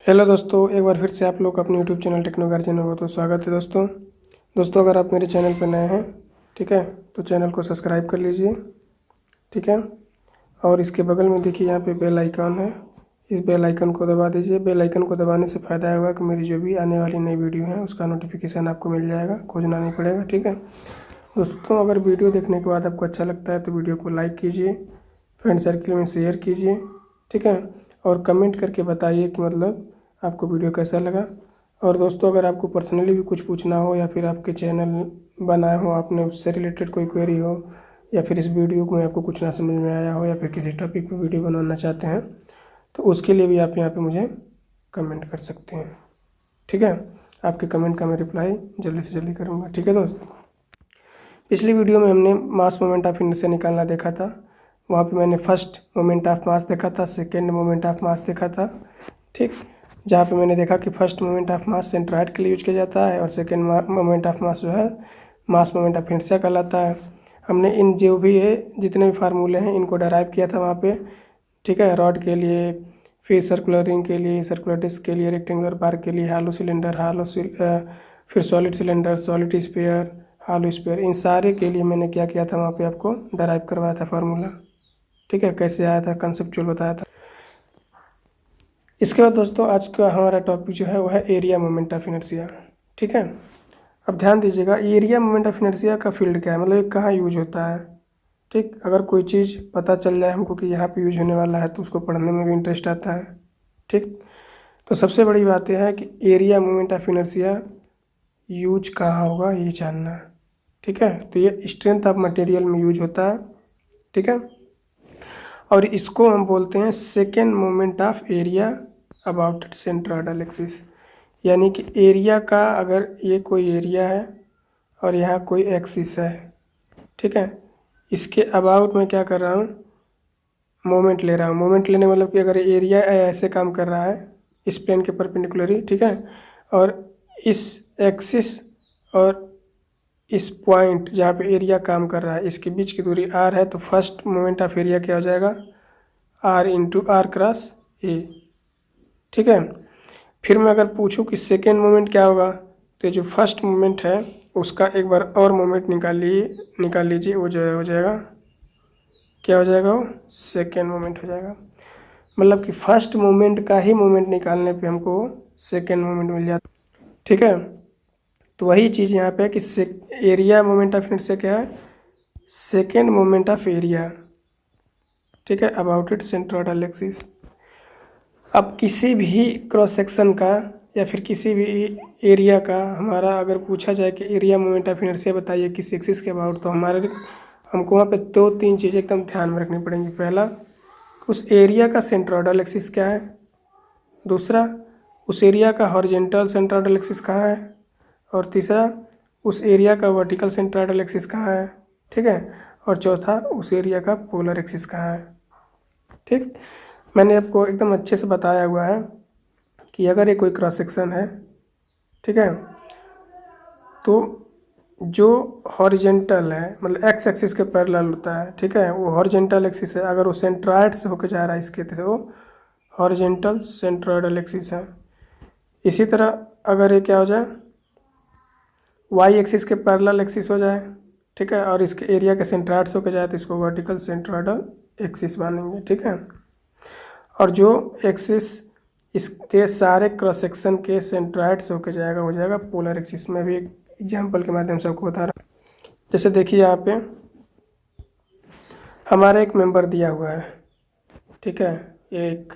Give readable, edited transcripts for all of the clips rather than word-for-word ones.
Hello दोस्तों, एक बार फिर से आप लोग अपने यूट्यूब चैनल टेक्नो गार्जियन में बहुत स्वागत है। दोस्तों अगर आप मेरे चैनल पर नए हैं, ठीक है, तो चैनल को सब्सक्राइब कर लीजिए, ठीक है। और इसके बगल में देखिए यहाँ पे बेल आइकन है, इस बेल आइकन को दबा दीजिए। बेल आइकन को दबाने से फ़ायदा होगा कि मेरी जो भी आने वाली नई वीडियो है उसका नोटिफिकेशन आपको मिल जाएगा, खोजना नहीं पड़ेगा, ठीक है। दोस्तों अगर वीडियो देखने के बाद आपको अच्छा लगता है तो वीडियो को लाइक कीजिए, फ्रेंड सर्किल में शेयर कीजिए, ठीक है। और कमेंट करके बताइए कि मतलब आपको वीडियो कैसा लगा। और दोस्तों अगर आपको पर्सनली भी कुछ पूछना हो या फिर आपके चैनल बनाए हो आपने, उससे रिलेटेड कोई क्वेरी हो, या फिर इस वीडियो में आपको कुछ ना समझ में आया हो, या फिर किसी टॉपिक पर वीडियो बनाना चाहते हैं, तो उसके लिए भी आप यहाँ पे मुझे कमेंट कर सकते हैं, ठीक है। आपके कमेंट का मैं रिप्लाई जल्दी से जल्दी करूँगा, ठीक है दोस्त। पिछली वीडियो में हमने मास मोमेंट ऑफ इनर्शिया निकालना देखा था। वहाँ पे मैंने फर्स्ट मोमेंट ऑफ मास देखा था, सेकेंड मोमेंट ऑफ मास देखा था, ठीक। जहाँ पे मैंने देखा कि first moment of mass centroid के लिए यूज किया जाता है और सेकेंड मोमेंट ऑफ मास जो है मास मोमेंट ऑफ इनर्शिया कहलाता है। हमने इन जो भी है जितने भी फार्मूले हैं इनको डराइव किया था वहाँ पे, ठीक है। रॉड के लिए, फिर सर्कुलर रिंग के लिए, सर्कुलर डिस्क के लिए, रेक्टेंगुलर बार के लिए, फिर सॉलिड सिलेंडर, सॉलिड स्फीयर, हालो स्फीयर, इन सारे के लिए मैंने क्या किया था वहाँ पे आपको डराइव करवाया था फार्मूला, ठीक है। कैसे आया था, कंसेप्चुअल बताया था। इसके बाद दोस्तों आज का हमारा टॉपिक जो है वो है एरिया मोमेंट ऑफ इनर्शिया, ठीक है। अब ध्यान दीजिएगा, एरिया मोमेंट ऑफ इनर्शिया का फील्ड क्या है, मतलब ये कहाँ यूज होता है, ठीक। अगर कोई चीज़ पता चल जाए हमको कि यहाँ पे यूज होने वाला है तो उसको पढ़ने में भी इंटरेस्ट आता है, ठीक। तो सबसे बड़ी बात यह है कि area moment of inertia use कहाँ होगा ये जानना, ठीक है। तो ये स्ट्रेंथ ऑफ मटेरियल में यूज होता है, ठीक है। और इसको हम बोलते हैं second moment of area about centroidal axis. यानी कि एरिया का, अगर ये कोई एरिया है और यहाँ कोई एक्सिस है, ठीक है, इसके अबाउट में क्या कर रहा हूँ, मोमेंट ले रहा हूँ। मोमेंट लेने मतलब कि अगर एरिया ऐसे काम कर रहा है इस प्लेन के परपेंडिकुलरी, ठीक है, और इस एक्सिस और इस पॉइंट जहाँ पे एरिया काम कर रहा है इसके बीच की दूरी r है, तो फर्स्ट मोमेंट ऑफ एरिया क्या हो जाएगा, r into R cross A, ठीक है। फिर मैं अगर पूछूं कि सेकेंड मोमेंट क्या होगा, तो ये जो फर्स्ट मोमेंट है उसका एक बार और मोमेंट निकाल लीजिए, वो जो है हो जाएगा, क्या हो जाएगा, वो सेकेंड मोमेंट हो जाएगा। मतलब कि फर्स्ट मोमेंट का ही मोमेंट निकालने पे हमको सेकेंड मोमेंट मिल जाता, ठीक है। तो वही चीज़ यहाँ पे है कि एरिया मोमेंट ऑफ इनर्शिया क्या है, सेकेंड मोमेंट ऑफ एरिया, ठीक है, अबाउट इट सेंट्रोइडल एक्सिस। अब किसी भी क्रॉस सेक्शन का या फिर किसी भी एरिया का हमारा अगर पूछा जाए कि एरिया मोमेंट ऑफ इनर्शिया बताइए किस एक्सिस के अबाउट, तो हमको वहाँ पे दो तीन चीज़ें एकदम ध्यान में रखनी पड़ेंगी। पहला, उस एरिया का सेंट्रोइडल एक्सिस क्या है। दूसरा, उस एरिया का हॉरिजेंटल सेंट्रोइडल एक्सिस कहाँ है। और तीसरा, उस एरिया का वर्टिकल सेंट्रोइडल एक्सिस कहाँ है, ठीक है। और चौथा, उस एरिया का पोलर एक्सिस कहाँ है, ठीक। मैंने आपको एकदम अच्छे से बताया हुआ है कि अगर ये कोई क्रॉस सेक्शन है, ठीक है, तो जो हॉरिजेंटल है मतलब एक्स एक्सिस के पैरेलल होता है, ठीक है, वो हॉरिजेंटल एक्सिस है। अगर वो सेंट्रॉइड से होकर जा रहा है इसके, तो वो हॉरिजेंटल सेंट्रोइडल एक्सिस है। इसी तरह अगर ये क्या हो जाए, वाई एक्सिस के पैरेलल एक्सिस हो जाए, ठीक है, और इसके एरिया के सेंट्रॉइड से होकर जाए तो इसको वर्टिकल सेंट्रोइडल एक्सिस मानेंगे, ठीक है। और जो एक्सिस इसके सारे क्रॉस सेक्शन के सेंट्रॉइड से होकर जाएगा हो जाएगा पोलर एक्सिस। में भी एक एग्जाम्पल के माध्यम से आपको बता रहा हूँ। जैसे देखिए यहाँ पे हमारा एक मेंबर दिया हुआ है, ठीक है, ये एक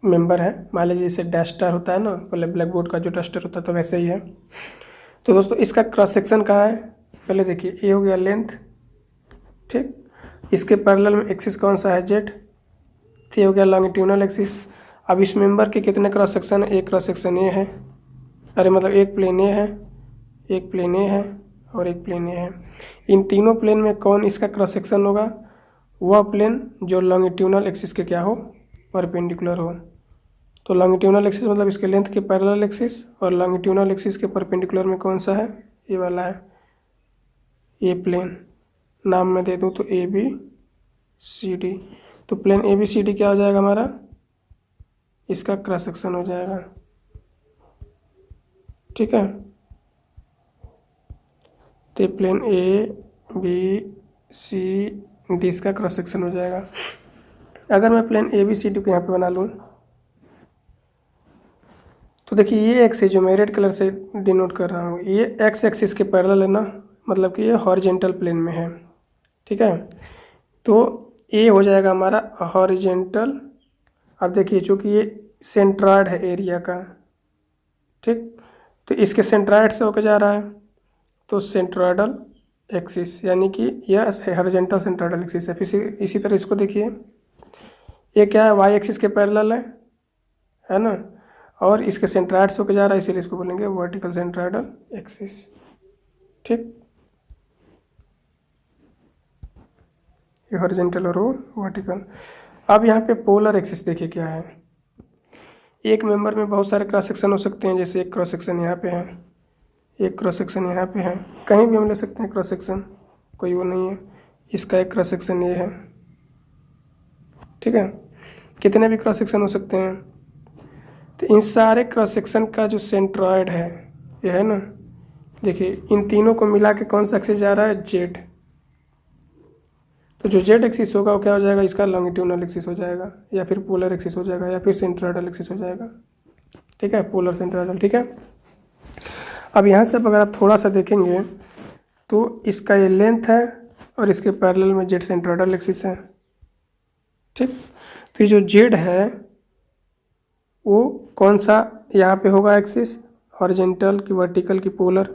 मेंबर है। मान लीजिए जैसे डस्टर होता है ना, पहले ब्लैक बोर्ड का जो डस्टर होता है तो वैसे ही है। तो दोस्तों इसका क्रॉस सेक्शन कहाँ है, पहले देखिए, ये हो गया लेंथ, ठीक। इसके पैरेलल में एक्सिस कौन सा है, जेड। तो ये हो गया लॉन्गिट्यूडनल एक्सिस। अब इस मेंबर के कितने क्रॉस सेक्शन है, एक क्रॉस सेक्शन ये है, अरे मतलब एक प्लेन ये है, एक प्लेन ये है और एक प्लेन ये है। इन तीनों प्लेन में कौन इसका क्रॉस सेक्शन होगा, वह प्लेन जो लॉन्गिट्यूडनल एक्सिस के क्या हो, परपेंडिकुलर हो। तो लॉन्गिट्यूडनल एक्सिस मतलब इसके लेंथ के पैरेलल एक्सिस, और लॉन्गिट्यूडनल एक्सिस के परपेंडिकुलर में कौन सा है, ये वाला है, ये प्लेन। नाम मैं दे दूँ तो ए बी सी डी। तो plane A B C D क्या हो जाएगा हमारा, इसका क्रॉस सेक्शन हो जाएगा, ठीक है। तो plane A B C D इसका क्रॉस सेक्शन हो जाएगा। अगर मैं plane A B C D को यहाँ पे बना लूँ तो देखिए ये एक्स जो मैं रेड कलर से डिनोट कर रहा हूँ, ये एक्स एक्सिस के पैरेलल है ना, मतलब कि ये हॉरिजेंटल प्लेन में है, ठीक है। तो ए हो जाएगा हमारा हॉरिजेंटल। अब देखिए चूँकि ये सेंट्रॉयड है एरिया का, ठीक, तो इसके सेंट्रॉयड से होकर जा रहा है, तो सेंट्रॉयडल एक्सिस, यानी कि यह हॉरिजेंटल सेंट्रॉयडल एक्सिस है। फिर इसी तरह इसको देखिए, ये क्या है, वाई एक्सिस के पैरेलल है ना, और इसके सेंट्रॉयड से होकर जा रहा है, इसीलिए इसको बोलेंगे वर्टिकल सेंट्रॉयडल एक्सिस, ठीक। ये हॉरिजेंटल और वो वर्टिकल। अब यहाँ पे पोलर एक्सिस देखिए क्या है। एक मेंबर में बहुत सारे क्रॉस सेक्शन हो सकते हैं, जैसे एक क्रॉस सेक्शन यहाँ पे है, एक क्रॉस सेक्शन यहाँ पे है, कहीं भी हम ले सकते हैं क्रॉस सेक्शन, कोई वो नहीं है। इसका एक क्रॉस सेक्शन ये है, ठीक है। कितने भी क्रॉस सेक्शन हो सकते हैं। तो इन सारे क्रॉस सेक्शन का जो सेंट्रॉयड है ये है ना, देखिए इन तीनों को मिला के कौन सा एक्सिस जा रहा है, जेड। तो जो जेड एक्सिस होगा वो क्या हो जाएगा, इसका लॉन्गिट्यूडनल एक्सिस हो जाएगा, या फिर पोलर एक्सिस हो जाएगा, या फिर सेंट्रॉयडल एक्सिस हो जाएगा, ठीक है, पोलर सेंट्रॉयडल, ठीक है। अब यहाँ से अगर आप थोड़ा सा देखेंगे तो इसका ये लेंथ है और इसके पैरेलल में जेड सेंट्रॉयडल एक्सिस है, ठीक। तो ये जो जेड है वो कौन सा यहाँ पे होगा एक्सिस, हॉरिजेंटल की वर्टिकल की पोलर,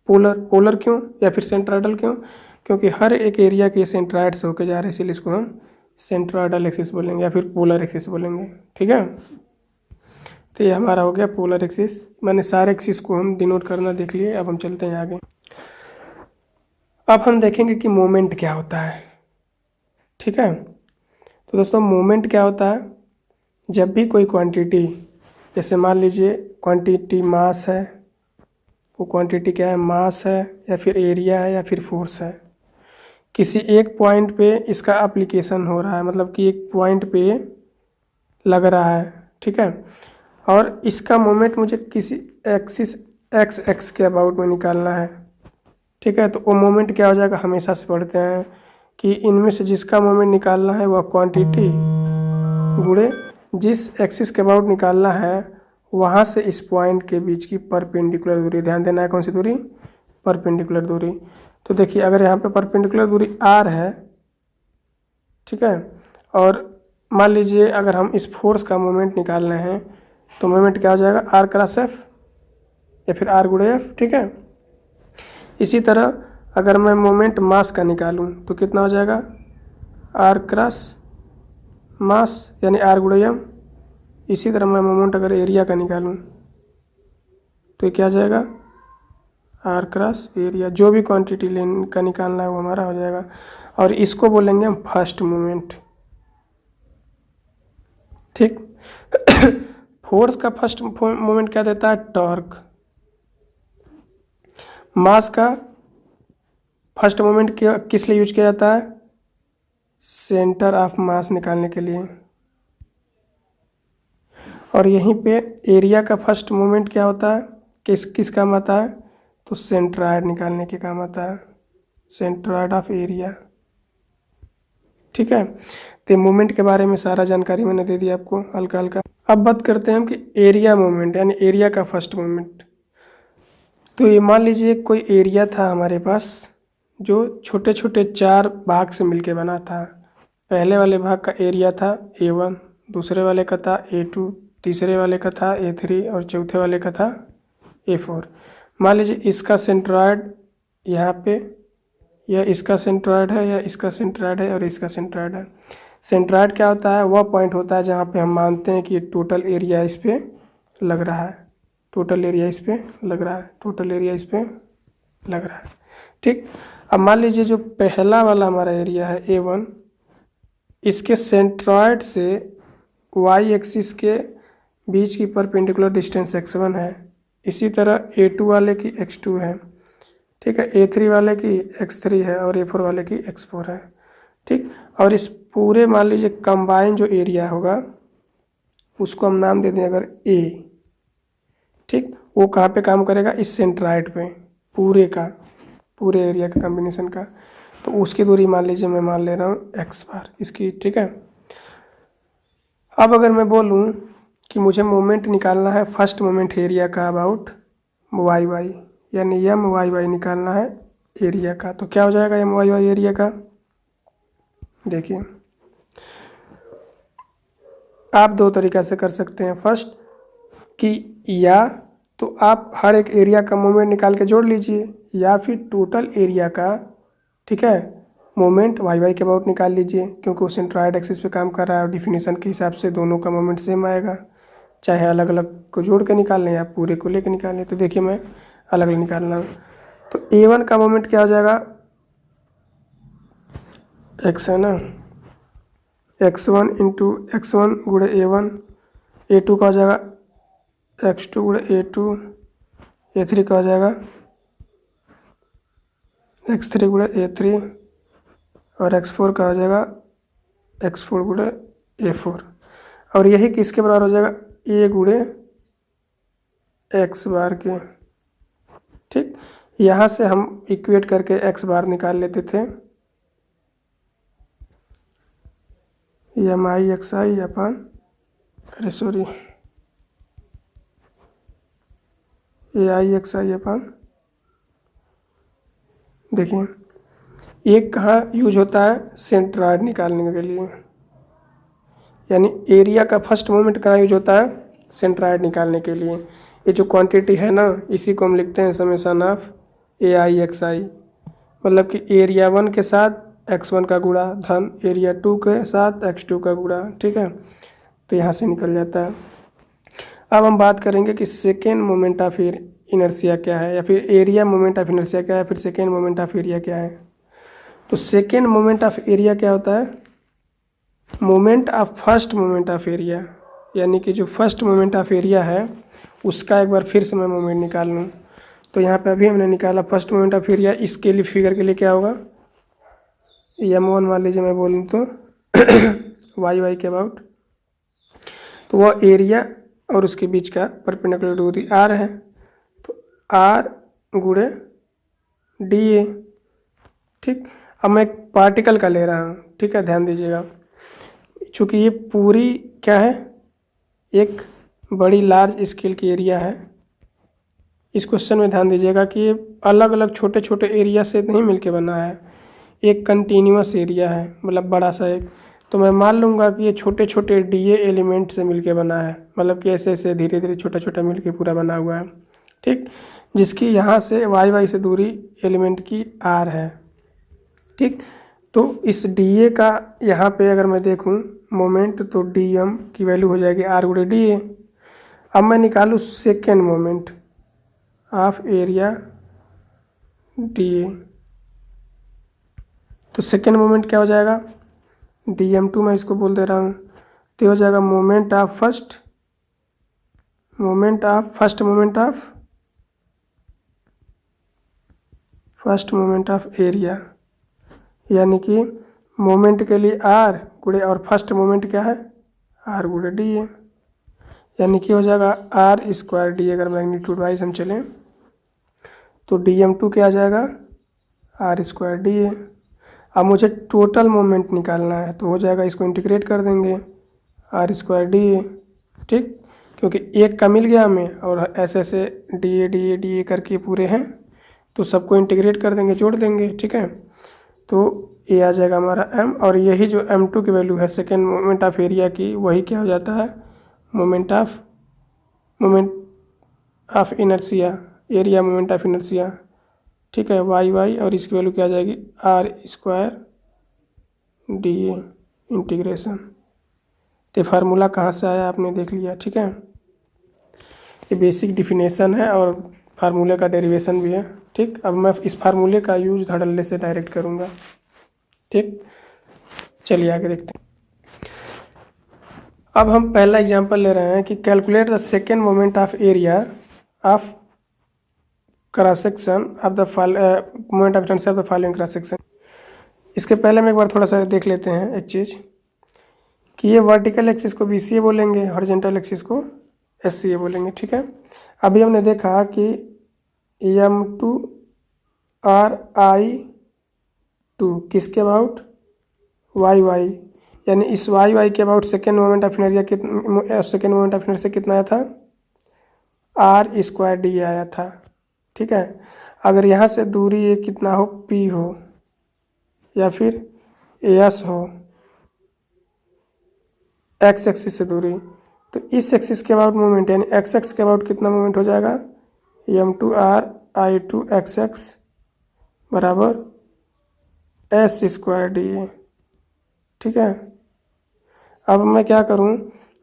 पोलर क्यों या फिर सेंट्रॉयडल क्यों, क्योंकि हर एक एरिया के सेंट्रॉयड से होकर जा रहे हैं, इसीलिए इसको हम सेंट्रॉयडल एक्सिस बोलेंगे या फिर पोलर एक्सिस बोलेंगे, ठीक है। तो ये हमारा हो गया पोलर एक्सिस। मैंने सारे एक्सिस को हम डिनोट करना देख लिए। अब हम चलते हैं आगे। अब हम देखेंगे कि मोमेंट क्या होता है, ठीक है। तो दोस्तों मोमेंट क्या होता है, जब भी कोई क्वांटिटी, जैसे मान लीजिए क्वांटिटी मास है, वो क्वांटिटी क्या है, मास है या फिर एरिया है या फिर फोर्स है, किसी एक पॉइंट पे इसका एप्लीकेशन हो रहा है, मतलब कि एक पॉइंट पे लग रहा है, ठीक है। और इसका मोमेंट मुझे किसी एक्सिस एक्स के अबाउट में निकालना है, ठीक है। तो वो मोमेंट क्या हो जाएगा, हमेशा से पढ़ते हैं कि इनमें से जिसका मोमेंट निकालना है वह क्वांटिटी गुणे जिस एक्सिस के अबाउट निकालना है वहाँ से इस पॉइंट के बीच की परपेंडिकुलर दूरी, ध्यान देना है कौन सी दूरी, परपेंडिकुलर दूरी। तो देखिए अगर यहाँ पे परपेंडिकुलर दूरी आर है, ठीक है, और मान लीजिए अगर हम इस फोर्स का मोमेंट निकालना है तो मोमेंट क्या हो जाएगा, आर क्रॉस एफ या फिर आर गुणे एफ, ठीक है। इसी तरह अगर मैं मोमेंट मास का निकालूं तो कितना हो जाएगा, आर क्रॉस मास यानी आर गुणे एम। इसी तरह मैं मोमेंट अगर एरिया का निकालूं तो क्या जाएगा, आर क्रॉस एरिया, जो भी क्वांटिटी लेन का निकालना है वो हमारा हो जाएगा। और इसको बोलेंगे हम फर्स्ट मोमेंट, ठीक। फोर्स का फर्स्ट मोमेंट क्या देता है, टॉर्क। मास का फर्स्ट मोमेंट किस लिए यूज किया जाता है, सेंटर ऑफ मास निकालने के लिए। और यहीं पे एरिया का फर्स्ट मोमेंट क्या होता है, किस काम आता है, तो सेंट्रॉयड निकालने के काम आता है, सेंट्रॉयड ऑफ एरिया, ठीक है। तो मोमेंट के बारे में सारा जानकारी मैंने दे दिया आपको हल्का हल्का। अब बात करते हैं हम कि एरिया मोमेंट यानी एरिया का फर्स्ट मोमेंट। तो ये मान लीजिए कोई एरिया था हमारे पास जो छोटे छोटे 4 भाग से मिलके बना था। पहले वाले भाग का एरिया था A1, दूसरे वाले का था A2, तीसरे वाले का था A3 और चौथे वाले का था A4। मान लीजिए इसका सेंट्रॉयड यहाँ पे, या इसका सेंट्रॉयड है, या इसका सेंट्रॉयड है और इसका सेंट्रॉयड है। सेंट्रॉयड क्या होता है, वह पॉइंट होता है जहाँ पे हम मानते हैं कि टोटल एरिया इस पे लग रहा है, टोटल एरिया इस पे लग रहा है, टोटल एरिया इस पे लग रहा है, ठीक। अब मान लीजिए जो पहला वाला हमारा एरिया है A1, इसके सेंट्रॉयड से वाई एक्सिस के बीच की परपेंडिकुलर डिस्टेंस x1 है। इसी तरह A2 वाले की x2 है, ठीक है, A3 वाले की x3 है और A4 वाले की x4 है, ठीक। और इस पूरे मान लीजिए कंबाइन जो एरिया होगा उसको हम नाम दे दें अगर ए, ठीक। वो कहाँ पे काम करेगा, इस सेंट्राइड पे, पूरे एरिया का कॉम्बिनेशन का। तो उसकी दूरी मान लीजिए मैं मान ले रहा हूँ एक्स बार इसकी, ठीक है। अब अगर मैं बोलूँ कि मुझे मोमेंट निकालना है फर्स्ट मोमेंट एरिया का अबाउट वाई वाई, यानी एम वाई वाई निकालना है एरिया का, तो क्या हो जाएगा एम वाई वाई एरिया का। देखिए आप दो तरीक़ा से कर सकते हैं। फर्स्ट कि या तो आप हर एक एरिया का मोमेंट निकाल के जोड़ लीजिए, या फिर टोटल एरिया का, ठीक है, मोमेंट वाई वाई के अबाउट निकाल लीजिए, क्योंकि वो सेंट्रॉयड एक्सिस पे काम कर रहा है और डिफिनीशन के हिसाब से दोनों का मोमेंट सेम आएगा। चाहे अलग अलग को जोड़ के निकाल लें या पूरे को लेकर निकाल लें। तो देखिए मैं अलग अलग निकाल रहा हूँ। तो A1 का मोमेंट क्या हो जाएगा, एक्स है ना, x1 इंटू x1 गुणे A1, A2 का हो जाएगा x2 गुणे A2, A3 का हो जाएगा x3 गुणे A3 और x4 का हो जाएगा x4 गुणे A4। और यही किसके बराबर हो जाएगा, a गुणे एक्स बार के, ठीक। यहाँ से हम इक्वेट करके एक्स बार निकाल लेते थे, एम आई एक्स आई अपन, अरे सॉरी, ए आई एक्स आई अपन। देखिए एक कहाँ यूज होता है, सेंट्रॉयड निकालने के लिए, यानी एरिया का फर्स्ट मोमेंट कहाँ यूज होता है, सेंट्रॉयड निकालने के लिए। ये जो क्वांटिटी है ना, इसी को हम लिखते हैं summation of A I X I, मतलब कि एरिया 1 के साथ x1 का गुणा धन एरिया 2 के साथ x2 का गुणा, ठीक है। तो यहाँ से निकल जाता है। अब हम बात करेंगे कि सेकेंड मोमेंट ऑफ इनर्शिया क्या है, या फिर एरिया मोमेंट ऑफ इनर्शिया क्या है, फिर सेकेंड मोमेंट ऑफ एरिया क्या है। तो सेकेंड मोमेंट ऑफ एरिया क्या होता है, moment of first moment of area, यानी कि जो फर्स्ट मोमेंट ऑफ एरिया है उसका एक बार फिर से मैं मोमेंट निकाल लूँ। तो यहाँ पे अभी हमने निकाला फर्स्ट मोमेंट ऑफ एरिया, इसके लिए फिगर के लिए क्या होगा, m1 मान लीजिए मैं बोलूँ तो वाई वाई के अबाउट, तो वह एरिया और उसके बीच का परपेंडिकुलर दूरी r है, तो r गुणे डी ए, ठीक। अब मैं एक पार्टिकल का ले रहा हूँ, ठीक है, ध्यान दीजिएगा। चूँकि ये पूरी क्या है, एक बड़ी लार्ज स्केल की एरिया है। इस क्वेश्चन में ध्यान दीजिएगा कि ये अलग अलग छोटे छोटे एरिया से नहीं मिलके बना है, एक कंटिन्यूअस एरिया है, मतलब बड़ा सा एक। तो मैं मान लूँगा कि ये छोटे छोटे डीए एलिमेंट से मिलके बना है, मतलब कि ऐसे ऐसे धीरे धीरे छोटा छोटा मिलके पूरा बना हुआ है, ठीक। जिसकी यहाँ से वाई वाई से दूरी एलिमेंट की आर है, ठीक। तो इस डीए का यहाँ पे अगर मैं देखूँ मोमेंट, तो डी एम की वैल्यू हो जाएगी आर गुणे डी ए। अब मैं निकालूँ second moment of area D A, तो सेकेंड मोमेंट क्या हो जाएगा, DM2 मैं इसको बोल दे रहा हूँ। तो हो जाएगा moment of first moment of area, यानी कि मोमेंट के लिए R गुणे और फर्स्ट मोमेंट क्या है R गुणे डी ए, यानी कि हो जाएगा R स्क्वायर डी। अगर मैग्नीट्यूड वाइज हम चलें तो DM2 क्या आ जाएगा R स्क्वायर डी ए। अब मुझे टोटल मोमेंट निकालना है, तो हो जाएगा, इसको इंटीग्रेट कर देंगे R स्क्वायर डी ए, ठीक। क्योंकि एक का मिल गया हमें और ऐसे ऐसे डी ए करके पूरे हैं, तो सबको इंटीग्रेट कर देंगे, जोड़ देंगे, ठीक है। तो ये आ जाएगा हमारा m, और यही जो m2 की वैल्यू है सेकेंड मोमेंट ऑफ एरिया की, वही क्या हो जाता है moment of inertia, area moment of inertia, ठीक है, वाई वाई, और इसकी वैल्यू क्या आ जाएगी R square D a integration. तो फार्मूला कहाँ से आया आपने देख लिया, ठीक है। ये बेसिक डिफिनेशन है और फार्मूले का डेरिवेशन भी है, ठीक। अब मैं इस फार्मूले का यूज धड़ल्ले से डायरेक्ट करूँगा, ठीक। चलिए आगे देखते हैं। अब हम पहला एग्जांपल ले रहे हैं कि calculate the second moment of area of cross section of the moment of inertia of the following cross section. इसके पहले हम एक बार थोड़ा सा देख लेते हैं एक चीज़ कि ये वर्टिकल एक्सिस को BCA बोलेंगे, हॉरिजॉन्टल एक्सिस को SCA बोलेंगे। ठीक है, अभी हमने देखा कि M2 RI2 किसके अबाउट, YY, यानी इस YY के about second moment of inertia second moment of inertia कितना आया था, R² आया था। ठीक है, अगर यहाँ से दूरी ये कितना हो, P हो या फिर AS हो, X एक्सिस से दूरी, तो इस एक्सिस के अबाउट मोमेंट यानी XX के अबाउट कितना मोमेंट हो जाएगा, M2 RI2 XX बराबर S²DA। ठीक है, अब मैं क्या करूं,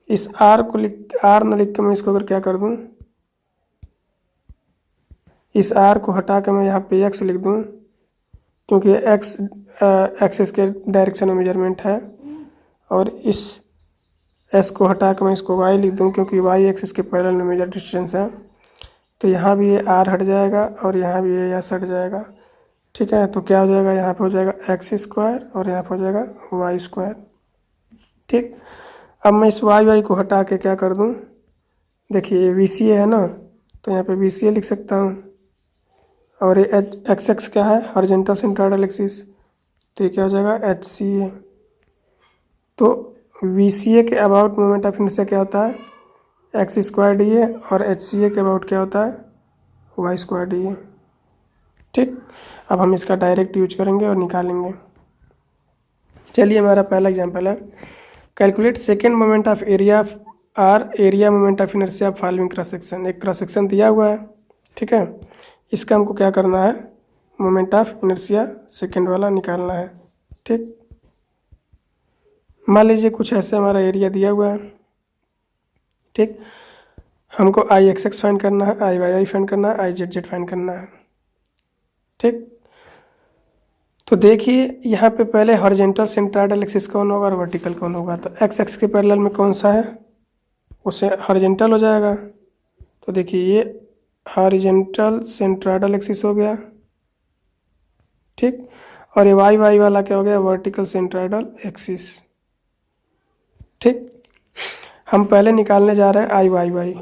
इस R को R न लिख के मैं इसको अगर क्या कर दूं, इस R को हटा के मैं यहाँ पे X लिख दूं, क्योंकि X एक्सिस के डायरेक्शन में मेजरमेंट है, और इस S को हटा के मैं इसको Y लिख दूं, क्योंकि Y एक्सिस के पैरेलल में मेजर डिस्टेंस है। तो यहाँ भी ये R हट जाएगा और यहाँ भी ये S हट जाएगा। ठीक है, तो क्या हो जाएगा, यहाँ पे हो जाएगा X² और यहाँ पे हो जाएगा Y²। ठीक, अब मैं इस YY को हटा के क्या कर दूं, देखिए ये VCA है ना, तो यहाँ पे VCA लिख सकता हूँ, और ये XX क्या है, हॉरिजॉन्टल सेंट्रोइडल एक्सिस, तो ये क्या हो जाएगा HCA। तो VCA के अबाउट मोमेंट ऑफ इनर्शिया क्या होता है, X²DA, और HCA के अबाउट क्या होता है, Y²DA। ठीक, अब हम इसका डायरेक्ट यूज करेंगे और निकालेंगे। चलिए, हमारा पहला एग्जांपल है, calculate second moment of area or area moment of inertia following cross section. एक क्रॉस सेक्शन दिया हुआ है। ठीक है, इसका हमको क्या करना है, मोमेंट ऑफ इनर्शिया सेकेंड वाला निकालना है। ठीक, मान लीजिए कुछ ऐसे हमारा एरिया दिया हुआ है। ठीक, हमको IXX फाइंड करना है, IYY फाइंड करना है, IZZ फाइंड करना है। ठीक, तो देखिए यहाँ पे पहले हॉरिजॉन्टल सेंट्रोइडल एक्सिस कौन होगा और वर्टिकल कौन होगा, तो X एक्सिस के पैरेलल में कौन सा है, उसे हॉरिजॉन्टल हो जाएगा। तो देखिए ये हॉरिजॉन्टल सेंट्रोइडल एक्सिस हो गया। ठीक, और ये YY वाला क्या हो गया, वर्टिकल सेंट्रोइडल एक्सिस। ठीक, हम पहले निकालने जा रहे हैं IYY।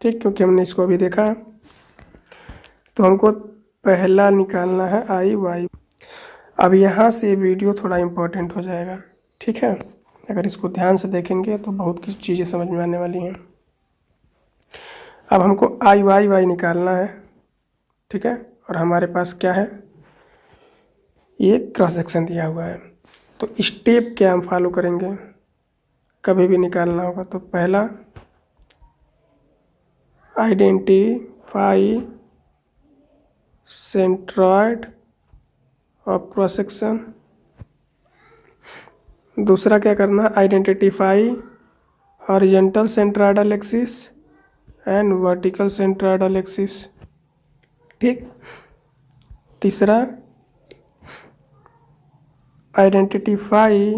ठीक, क्योंकि हमने इसको अभी देखा है, तो हमको पहला निकालना है IY। अब यहाँ से वीडियो थोड़ा इम्पोर्टेंट हो जाएगा। ठीक है, अगर इसको ध्यान से देखेंगे तो बहुत कुछ चीज़ें समझ में आने वाली हैं। अब हमको IYY निकालना है। ठीक है, और हमारे पास क्या है, ये क्रॉस सेक्शन दिया हुआ है। तो स्टेप क्या हम फॉलो करेंगे, कभी भी निकालना होगा तो पहला identify centroid of cross section, दूसरा क्या करना है, identify horizontal centroidal axis and vertical centroidal axis. ठीक, तीसरा identify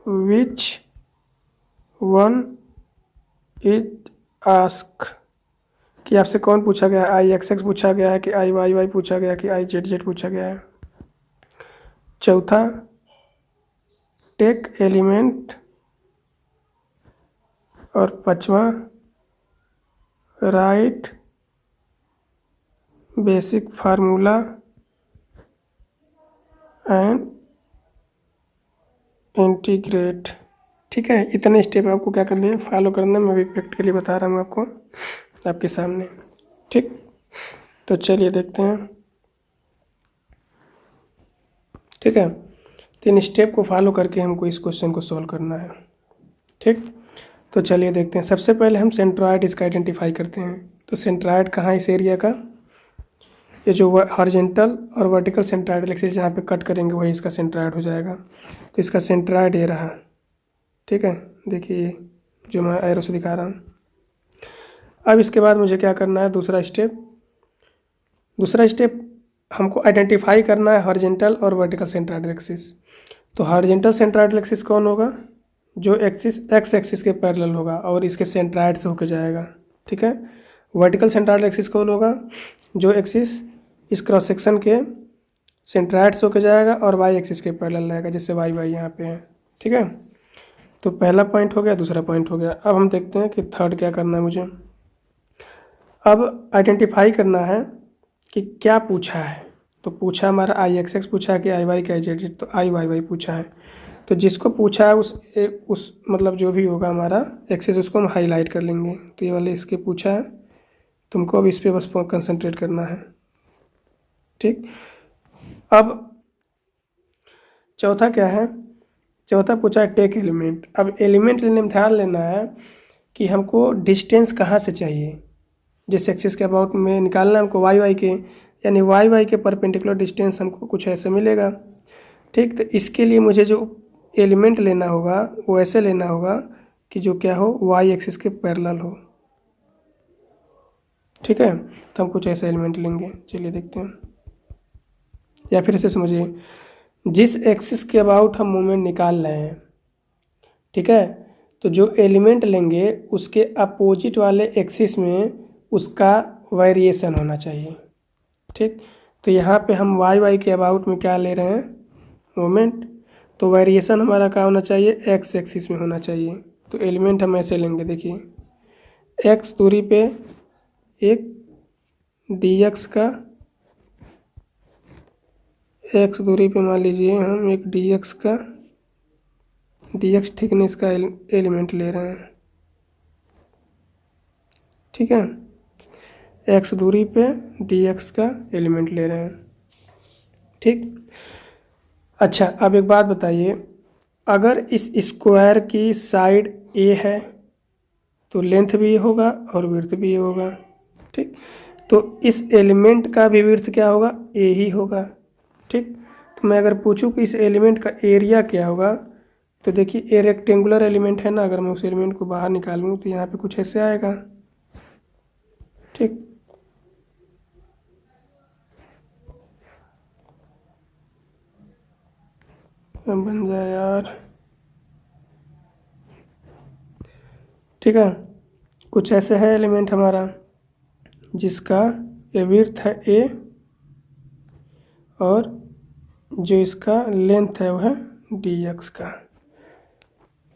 which one is ask, कि आपसे कौन पूछा गया है, IXX पूछा गया है कि IYY पूछा गया है कि IZZ पूछा गया है। चौथा टेक एलिमेंट, और पांचवा right basic formula and integrate. ठीक है, इतने स्टेप आपको क्या करने हैं, फॉलो करना है। मैं भी प्रैक्टिकली बता रहा हूँ आपको आपके सामने। ठीक, तो चलिए देखते हैं। ठीक है, तीन स्टेप को फॉलो करके हमको इस क्वेश्चन को सॉल्व करना है। ठीक, तो चलिए देखते हैं। सबसे पहले हम सेंट्रॉइड इसका आइडेंटिफाई करते हैं। तो सेंट्रॉइड कहाँ है इस एरिया का, ये जो हॉरिजॉन्टल और वर्टिकल सेंट्रॉइडल एक्सिस जहाँ पे कट करेंगे वही इसका सेंट्रॉइड हो जाएगा। तो इसका सेंट्रॉइड ये रहा। ठीक है, देखिए जो मैं एरो से दिखा रहा हूँ। अब इसके बाद मुझे क्या करना है, दूसरा स्टेप हमको आइडेंटिफाई करना है हॉरिजॉन्टल और वर्टिकल सेंट्रॉइडल एक्सिस। तो हॉरिजॉन्टल सेंट्रॉइडल एक्सिस कौन होगा, जो एक्सिस X एक्सिस के पैरेलल होगा और इसके सेंट्रॉइड से होकर जाएगा। ठीक है, वर्टिकल सेंट्रॉइडल एक्सिस कौन होगा, जो एक्सिस इस क्रॉस सेक्शन के सेंट्राइड से होकर जाएगा और वाई एक्सिस के पैरेलल रहेगा, जैसे वाई वाई यहाँ पे है। ठीक है, तो पहला पॉइंट हो गया, दूसरा पॉइंट हो गया। अब हम देखते हैं कि थर्ड क्या करना है मुझे। अब आइडेंटिफाई करना है कि क्या पूछा है। तो पूछा हमारा आई एक्स एक्स पूछा है कि आई वाई का जेड जेड, तो आई वाई वाई पूछा है। तो जिसको पूछा है उस मतलब जो भी होगा हमारा एक्सेस, उसको हम हाईलाइट कर लेंगे। तो ये वाले इसके पूछा है, तुमको अब इस पर बस कंसंट्रेट करना है। ठीक, अब चौथा क्या है, चौथा पूछा है टेक एलिमेंट। अब एलिमेंट लेने में ध्यान लेना है कि हमको डिस्टेंस कहाँ से चाहिए। जिस एक्सिस के अबाउट में निकालना है हमको वाई वाई के, यानी वाई वाई के परपेंडिकुलर डिस्टेंस हमको कुछ ऐसे मिलेगा। ठीक, तो इसके लिए मुझे जो एलिमेंट लेना होगा वो ऐसे लेना होगा कि जो क्या हो, वाई एक्सिस के पैरेलल हो। ठीक है, तो हम कुछ ऐसा एलिमेंट लेंगे, चलिए देखते हैं। या फिर इसे समझिए, जिस एक्सिस के अबाउट हम मूवमेंट निकाल रहे हैं, ठीक है, तो जो एलिमेंट लेंगे उसके अपोजिट वाले एक्सिस में उसका वेरिएशन होना चाहिए। ठीक, तो यहाँ पे हम वाई वाई के अबाउट में क्या ले रहे हैं, मोमेंट, तो वेरिएशन हमारा क्या होना चाहिए, एक्स एक्सिस में होना चाहिए। तो एलिमेंट हम ऐसे लेंगे, देखिए एक्स दूरी पे एक डी एक्स का, एक्स दूरी पे मान लीजिए हम एक डी एक्स का, डी एक्स थिकनेस का एलिमेंट ले रहे हैं। ठीक है, एक्स दूरी पे डी एक्स का एलिमेंट ले रहे हैं। ठीक, अच्छा अब एक बात बताइए, अगर इस स्क्वायर की साइड ए है तो लेंथ भी ये होगा और विड्थ भी ये होगा। ठीक, तो इस एलिमेंट का भी विड्थ क्या होगा, ए ही होगा। ठीक, तो मैं अगर पूछूं कि इस एलिमेंट का एरिया क्या होगा, तो देखिए ए रेक्टेंगुलर एलिमेंट है ना, अगर मैं उस एलिमेंट को बाहर निकालूँ तो यहाँ पे कुछ ऐसे आएगा। ठीक, बन जाए यार। ठीक है, कुछ ऐसे है एलिमेंट हमारा जिसका ये विड्थ है ए और जो इसका लेंथ है वो है डी एक्स का।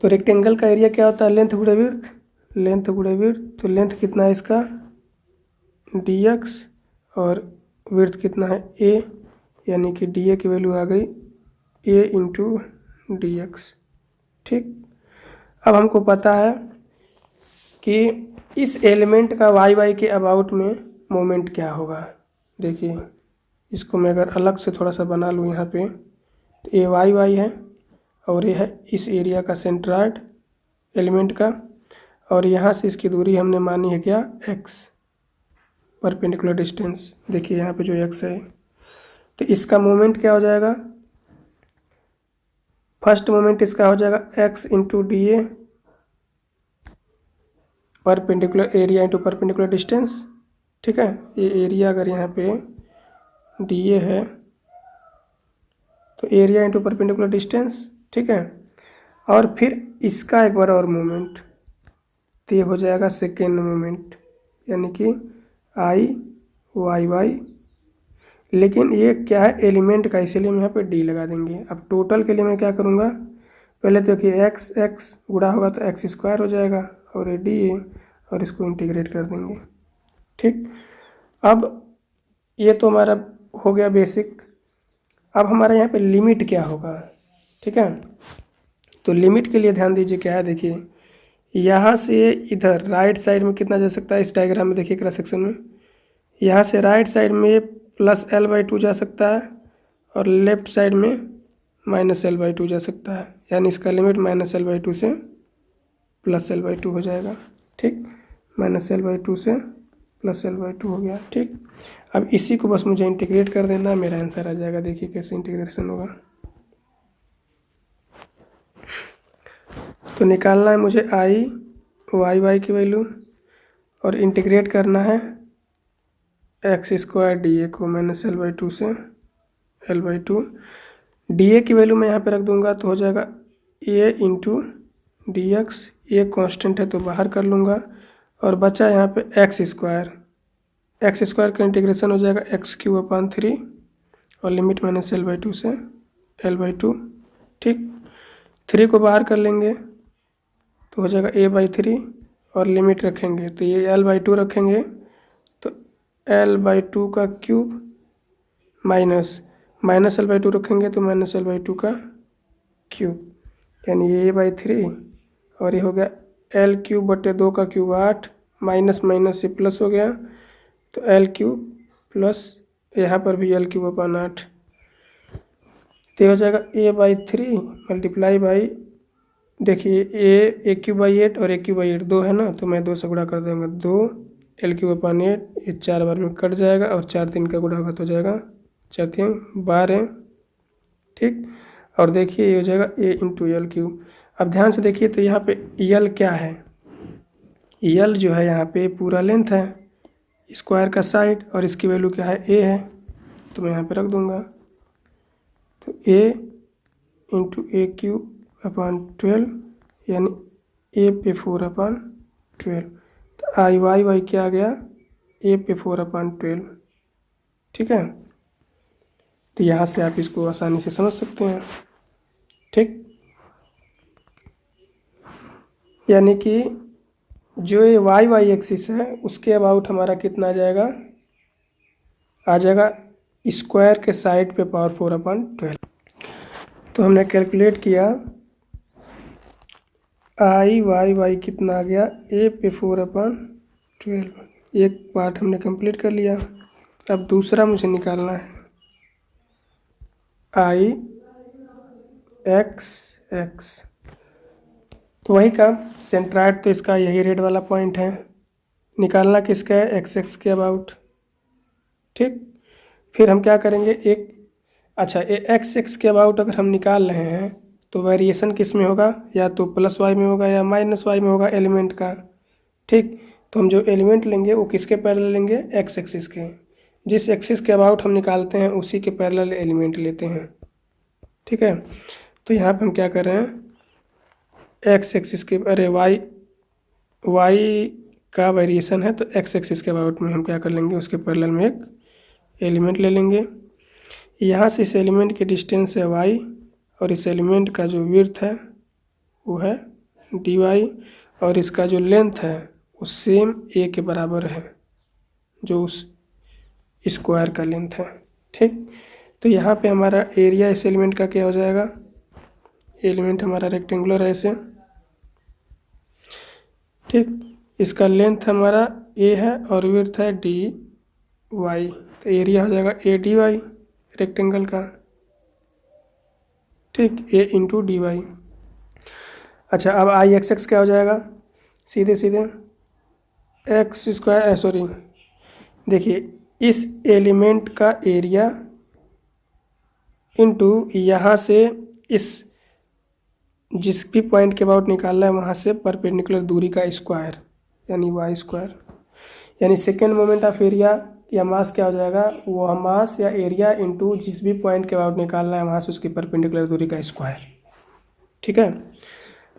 तो रेक्टेंगल का एरिया क्या होता है, लेंथ गुणे विड्थ, लेंथ गुणे विड्थ। तो लेंथ कितना है इसका, डी एक्स, और विड्थ कितना है ए, यानी कि डी ए की वैल्यू आ गई ए इंटू डी एक्स। ठीक, अब हमको पता है कि इस एलिमेंट का वाई वाई के अबाउट में मोमेंट क्या होगा। देखिए इसको मैं अगर अलग से थोड़ा सा बना लूँ यहाँ पे, तो ए वाई वाई है और ये है इस एरिया का सेंट्रॉइड एलिमेंट का, और यहाँ से इसकी दूरी हमने मानी है क्या, एक्स, परपेंडिकुलर डिस्टेंस। देखिए यहाँ पे जो एक्स है, तो इसका मोमेंट क्या हो जाएगा, फर्स्ट मोमेंट इसका हो जाएगा x into D A, perpendicular area into perpendicular distance. ठीक है, ये एरिया अगर यहाँ पे डी ए है तो एरिया इंटू परपेंडिकुलर डिस्टेंस। ठीक है, और फिर इसका एक बार और मोमेंट, तो ये हो जाएगा सेकेंड मोमेंट, यानी कि आई वाई वाई। लेकिन ये क्या है, एलिमेंट का, इसीलिए हम यहाँ पे डी लगा देंगे। अब टोटल के लिए मैं क्या करूँगा, पहले तो देखिए एक्स एक्स गुणा होगा तो एक्स स्क्वायर हो जाएगा और ये डी ए, और इसको इंटीग्रेट कर देंगे। ठीक, अब ये तो हमारा हो गया बेसिक। अब हमारे यहाँ पे लिमिट क्या होगा। ठीक है, तो लिमिट के लिए ध्यान दीजिए क्या है, देखिए यहाँ से इधर राइट साइड में कितना जा सकता है, इस डायग्राम में देखिए क्रॉस सेक्शन में, यहाँ से राइट साइड में प्लस एल बाई टू जा सकता है और लेफ्ट साइड में माइनस एल बाई टू जा सकता है, यानी इसका limit minus L by two से प्लस एल बाई टू हो जाएगा। ठीक, माइनस एल बाई टू से प्लस एल बाई टू हो गया। ठीक, अब इसी को बस मुझे इंटीग्रेट कर देना, मेरा आंसर आ जाएगा। देखिए कैसे इंटीग्रेशन होगा, तो निकालना है मुझे आई वाई वाई की वैल्यू और इंटीग्रेट करना है एक्स स्क्वायर डी ए को माइनस एल बाई टू से L by to. D A की वैल्यू मैं यहाँ पे रख दूँगा तो हो जाएगा A into D X, A constant है तो बाहर कर लूँगा, और बचा यहाँ पे एक्स स्क्वायर, एक्स स्क्वायर का इंटीग्रेशन हो जाएगा एक्स क्यूब अपॉन 3, और लिमिट माइनस L/2 से L/2। ठीक, 3 को बाहर कर लेंगे तो हो जाएगा A/3 और लिमिट रखेंगे तो ये L/2 रखेंगे तो L/2 का क्यूब माइनस L/2 रखेंगे तो माइनस L/2 का क्यूब, यानी ये A/3 और ये हो गया L³/2 का क्यूब 8, माइनस माइनस ये प्लस हो गया तो L³ प्लस यहाँ पर भी L³/8, तो हो जाएगा A/3 मल्टीप्लाई बाई, देखिए A³/8 और A³/8 2 है ना, तो मैं 2 से गुणा कर दूँगा, 2 L³/8 ये 4 बार में कट जाएगा और 4 3 का गुणा हो जाएगा 4 3 12। ठीक, और देखिए ये हो जाएगा A×L³। अब ध्यान से देखिए तो यहाँ पे L क्या है, L जो है यहाँ पे पूरा लेंथ है स्क्वायर का साइड और इसकी वैल्यू क्या है A है, तो मैं यहाँ पे रख दूँगा तो A×A³/12 यानी A/4/12, तो I क्या आ गया A/4/12। ठीक है, तो यहाँ से आप इसको आसानी से समझ सकते हैं। ठीक, यानी कि जो ये y एक्सिस है उसके अबाउट हमारा कितना आ जाएगा स्क्वायर के साइड पे पावर 4/12। तो हमने कैलकुलेट किया y कितना आ गया A/4/12। एक पार्ट हमने कंप्लीट कर लिया, अब दूसरा मुझे निकालना है I(x)(x), तो वही काम सेंट्राइड, तो इसका यही रेड वाला पॉइंट है, निकालना किसका है x के अबाउट। ठीक, फिर हम क्या करेंगे अच्छा x के अबाउट अगर हम निकाल रहे हैं तो वेरिएशन किस में होगा, या तो प्लस y में होगा या माइनस y में होगा एलिमेंट का। ठीक, तो हम जो एलिमेंट लेंगे वो किसके पैरेलल लेंगे x एक्सिस के, जिस एक्सिस के अबाउट हम निकालते हैं उसी के पैरेलल एलिमेंट लेते हैं। ठीक है, तो यहाँ पे हम क्या कर रहे हैं x एक्सिस के y का वेरिएशन है तो x एक्सिस के अबाउट में हम क्या कर लेंगे उसके पैरेलल में एक एलिमेंट ले लेंगे। यहाँ से इस एलिमेंट की डिस्टेंस है y और इस एलिमेंट का जो विड्थ है वो है dy और इसका जो लेंथ है वो सेम a के बराबर है जो उस स्क्वायर का लेंथ है। ठीक, तो यहाँ पे हमारा एरिया इस एलिमेंट का क्या हो जाएगा, एलिमेंट हमारा रेक्टेंगुलर है ऐसे। ठीक, इसका लेंथ हमारा a है और विड्थ है dy, तो एरिया हो जाएगा ADY रेक्टेंगल का। ठीक, A×dy। अच्छा, अब IXX क्या हो जाएगा, सीधे सीधे x², देखिए इस एलिमेंट का एरिया इंटू यहाँ से इस जिस भी पॉइंट के अबाउट निकालना है वहाँ से परपेंडिकुलर दूरी का स्क्वायर यानी y², यानी सेकेंड मोमेंट ऑफ एरिया या मास क्या हो जाएगा, वो मास या एरिया इंटू जिस भी पॉइंट के अबाउट निकालना है वहाँ से उसकी परपेंडिकुलर दूरी का स्क्वायर। ठीक है,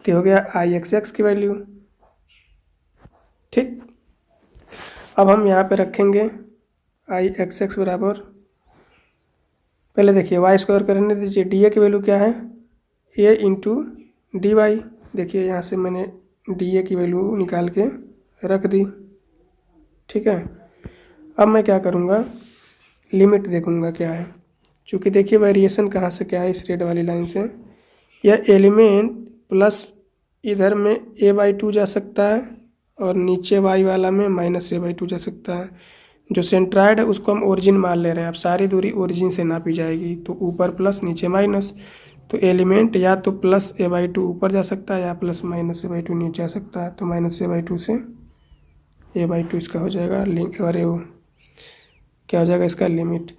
तो हो गया IXX की वैल्यू। ठीक, अब हम यहाँ पे रखेंगे IXX बराबर, पहले देखिए y² करने दीजिए, डी ए की वैल्यू क्या है A×dy। देखिए यहाँ से मैंने डी ए की वैल्यू निकाल के रख दी। ठीक है, अब मैं क्या करूँगा लिमिट देखूँगा क्या है, चूँकि देखिए वेरिएशन कहाँ से क्या है इस रेड वाली लाइन से, यह एलिमेंट प्लस इधर में A/2 जा सकता है और नीचे y वाला में माइनस A/2 जा सकता है। जो सेंट्राइड है उसको हम ओरिजिन मान ले रहे हैं, अब सारी दूरी ओरिजिन से नापी जाएगी तो ऊपर प्लस नीचे माइनस, तो एलिमेंट या तो प्लस A/2 ऊपर जा सकता है या प्लस माइनस A/2 नीचे जा सकता है, तो माइनस A/2 से A/2 इसका हो जाएगा लिंक, और वो क्या हो जाएगा इसका लिमिट।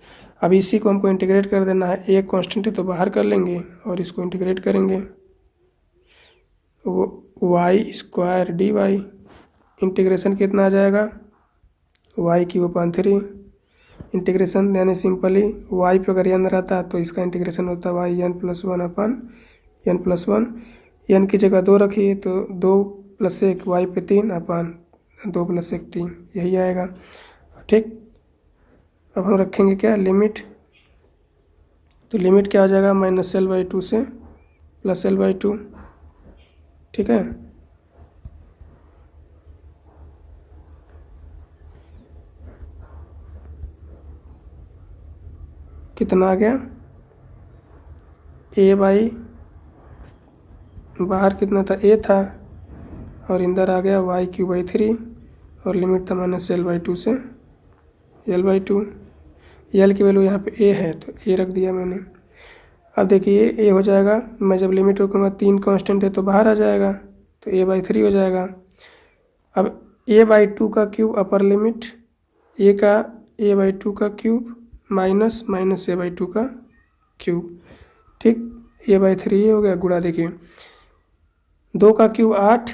अब इसी को हमको इंटीग्रेट कर देना है, एक कांस्टेंट है तो बाहर कर लेंगे और इसको इंटीग्रेट करेंगे, वो y² dy इंटीग्रेशन कितना आ जाएगा y³ इंटीग्रेशन, यानी सिंपली y पे अगर n रहता है तो इसका इंटीग्रेशन होता है yn+1/n+1, n की जगह 2 रखिए तो 2 + 1 y पे 3/2 + 1 3, यही आएगा। ठीक, अब हम रखेंगे क्या लिमिट तो लिमिट क्या हो जाएगा, -L/2 से +L/2, ठीक है। कितना आ गया, a बाई, बाहर कितना था, a था, और अंदर आ गया y³ और लिमिट था -L/2 से L/2। L की वैल्यू यहाँ पे a है तो a रख दिया मैंने। अब देखिए a हो जाएगा, मैं जब लिमिट रखूँगा 3 कांस्टेंट है तो बाहर आ जाएगा, तो a/3 हो जाएगा। अब a/2 का क्यूब अपर लिमिट, a का a/2 का क्यूब माइनस a/2 का क्यूब, ठीक। a/3 हो गया, गुणा देखिए 2 का क्यूब 8,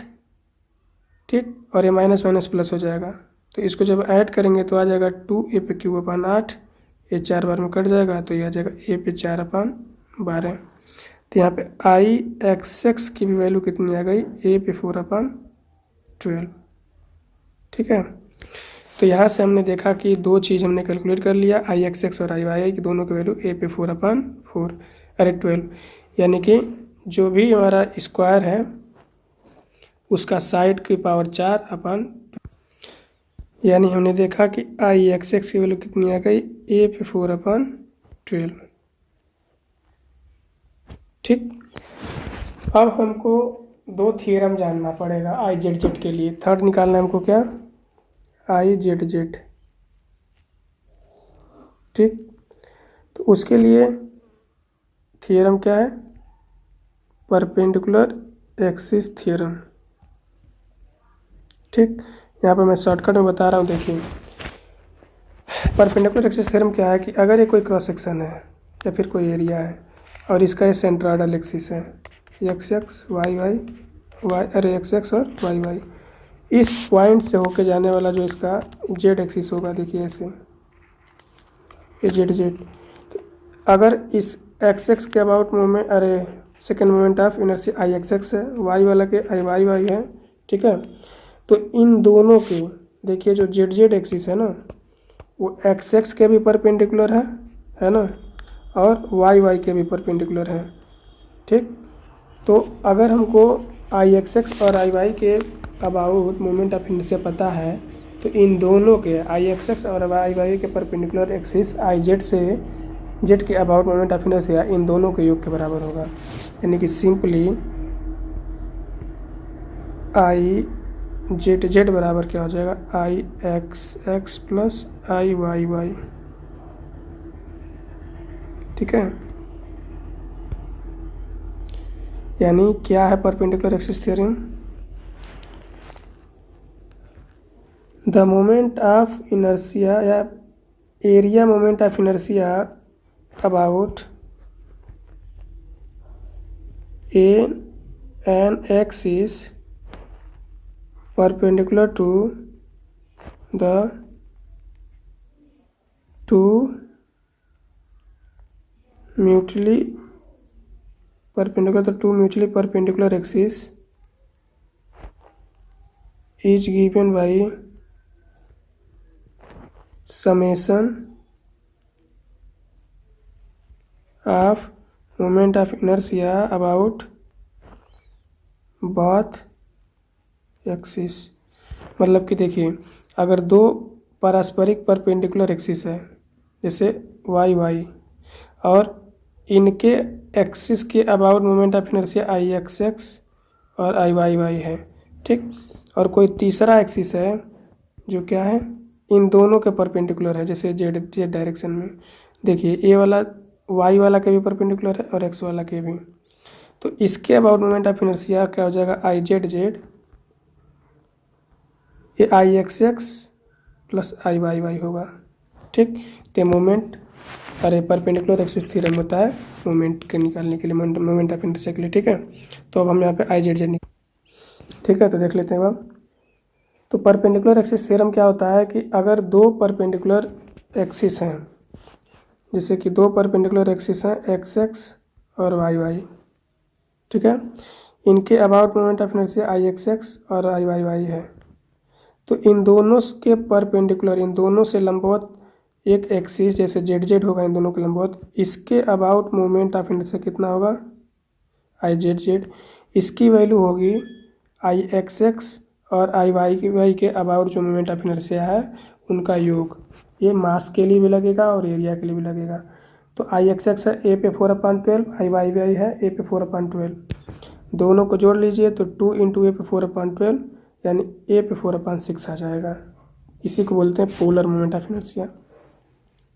ठीक, और ये माइनस माइनस प्लस हो जाएगा, तो इसको जब ऐड करेंगे तो आ जाएगा 2a पे क्यूब अपान 8, ये 4 बार में कट जाएगा तो ये आ जाएगा a पे 4/12। तो यहाँ पे I(x(x) की भी वैल्यू कितनी आ गई, a पे 4/12, ठीक है। तो यहाँ से हमने देखा कि दो चीज़ हमने कैलकुलेट कर लिया, I(x(x) और I(y(i) की दोनों की वैल्यू a पे 4/12, यानी कि जो भी हमारा स्क्वायर है उसका साइड की पावर 4/, यानी हमने देखा कि I(x(x) की वैल्यू कितनी आ गई, a पे 4/12, ठीक। अब हमको दो थ्योरम जानना पड़ेगा I(z(z) के लिए। थर्ड निकालना है हमको, क्या, I(z(z), ठीक। तो उसके लिए थ्योरम क्या है, परपेंडिकुलर एक्सिस थ्योरम, ठीक। यहाँ पर मैं शॉर्टकट में बता रहा हूँ, देखिए परपेंडिकुलर एक्सिस थ्योरम क्या है कि अगर ये कोई क्रॉस सेक्शन है या फिर कोई एरिया है और इसका ये सेंट्रोइडल एक्सिस है, x(x), y(y), x(x) और y(y), इस पॉइंट से होके जाने वाला जो इसका z एक्सिस होगा, देखिए ऐसे ये z। अगर इस x(x) के about movement, second moment of inertia I(x(x) है, y वाला के y(y) है, ठीक है। तो इन दोनों के देखिए जो z एक्सिस है ना, वो x(x) के भी परपेंडिकुलर है ना, और y के भी परपेंडिकुलर है, ठीक। तो अगर हमको I(x(x) और I(y) के अबाउट मोमेंट ऑफ इनर्शिया पता है, तो इन दोनों के I(x(x) और I(y) के परपेंडिकुलर एक्सिस I(z) से z के अबाउट मोमेंट ऑफ इनर्शिया इन दोनों के योग के बराबर होगा, यानी कि सिंपली I(z(z) बराबर क्या हो जाएगा, I(x(x) प्लस I(y)(y), ठीक है। यानी क्या है perpendicular axis theorem, the moment of inertia या area moment of inertia about an axis perpendicular to the two mutually perpendicular axis is given by summation of moment of inertia about both axis. मतलब कि देखिए अगर दो पारस्परिक perpendicular axis है, जैसे y और इनके एक्सिस के about moment of inertia I(x(x) और I(y)(y) है, ठीक। और कोई तीसरा एक्सिस है जो क्या है, इन दोनों के परपेंडिकुलर है, जैसे z डायरेक्शन में देखिए a वाला y वाला के भी परपेंडिकुलर है और x वाला के भी। तो इसके अबाउट मोमेंट ऑफ इनर्शिया क्या हो जाएगा, I(z(z), ये I(x(x) प्लस I(y)(y) होगा, ठीक। तो मोमेंट परपेंडिकुलर एक्सिस थ्योरम होता है मोमेंट के निकालने के लिए, मोमेंट ऑफ इनर्शिया के लिए, ठीक है। तो अब हम यहाँ पे I(z(z) ठीक है, तो देख लेते हैं अब। तो परपेंडिकुलर एक्सिस थ्योरम क्या होता है कि अगर दो परपेंडिकुलर एक्सिस हैं, जैसे कि दो परपेंडिकुलर एक्सिस हैं x(x) और y(y), ठीक है, इनके about moment of inertia I(x(x) और I(y)(y) है, तो इन दोनों के परपेंडिकुलर, इन दोनों से लंबवत एक एक्सिस जैसे जेड जेड होगा इन दोनों के लंबवत, इसके अबाउट मोमेंट ऑफ इनर्शिया कितना होगा, आई जेड जेड। इसकी वैल्यू होगी आई एक्स एक्स और आई वाई के अबाउट जो मोमेंट ऑफ इनर्शिया है उनका योग। ये मास के लिए भी लगेगा और एरिया के लिए भी लगेगा। तो आई एक्स एक्स है ए पे 4/12, आई वाई वाई है ए पे 4/12, दोनों को जोड़ लीजिए तो 2 इंटू ए पे 4/12 यानी ए पे 4/6 आ जाएगा। इसी को बोलते हैं polar moment of inertia.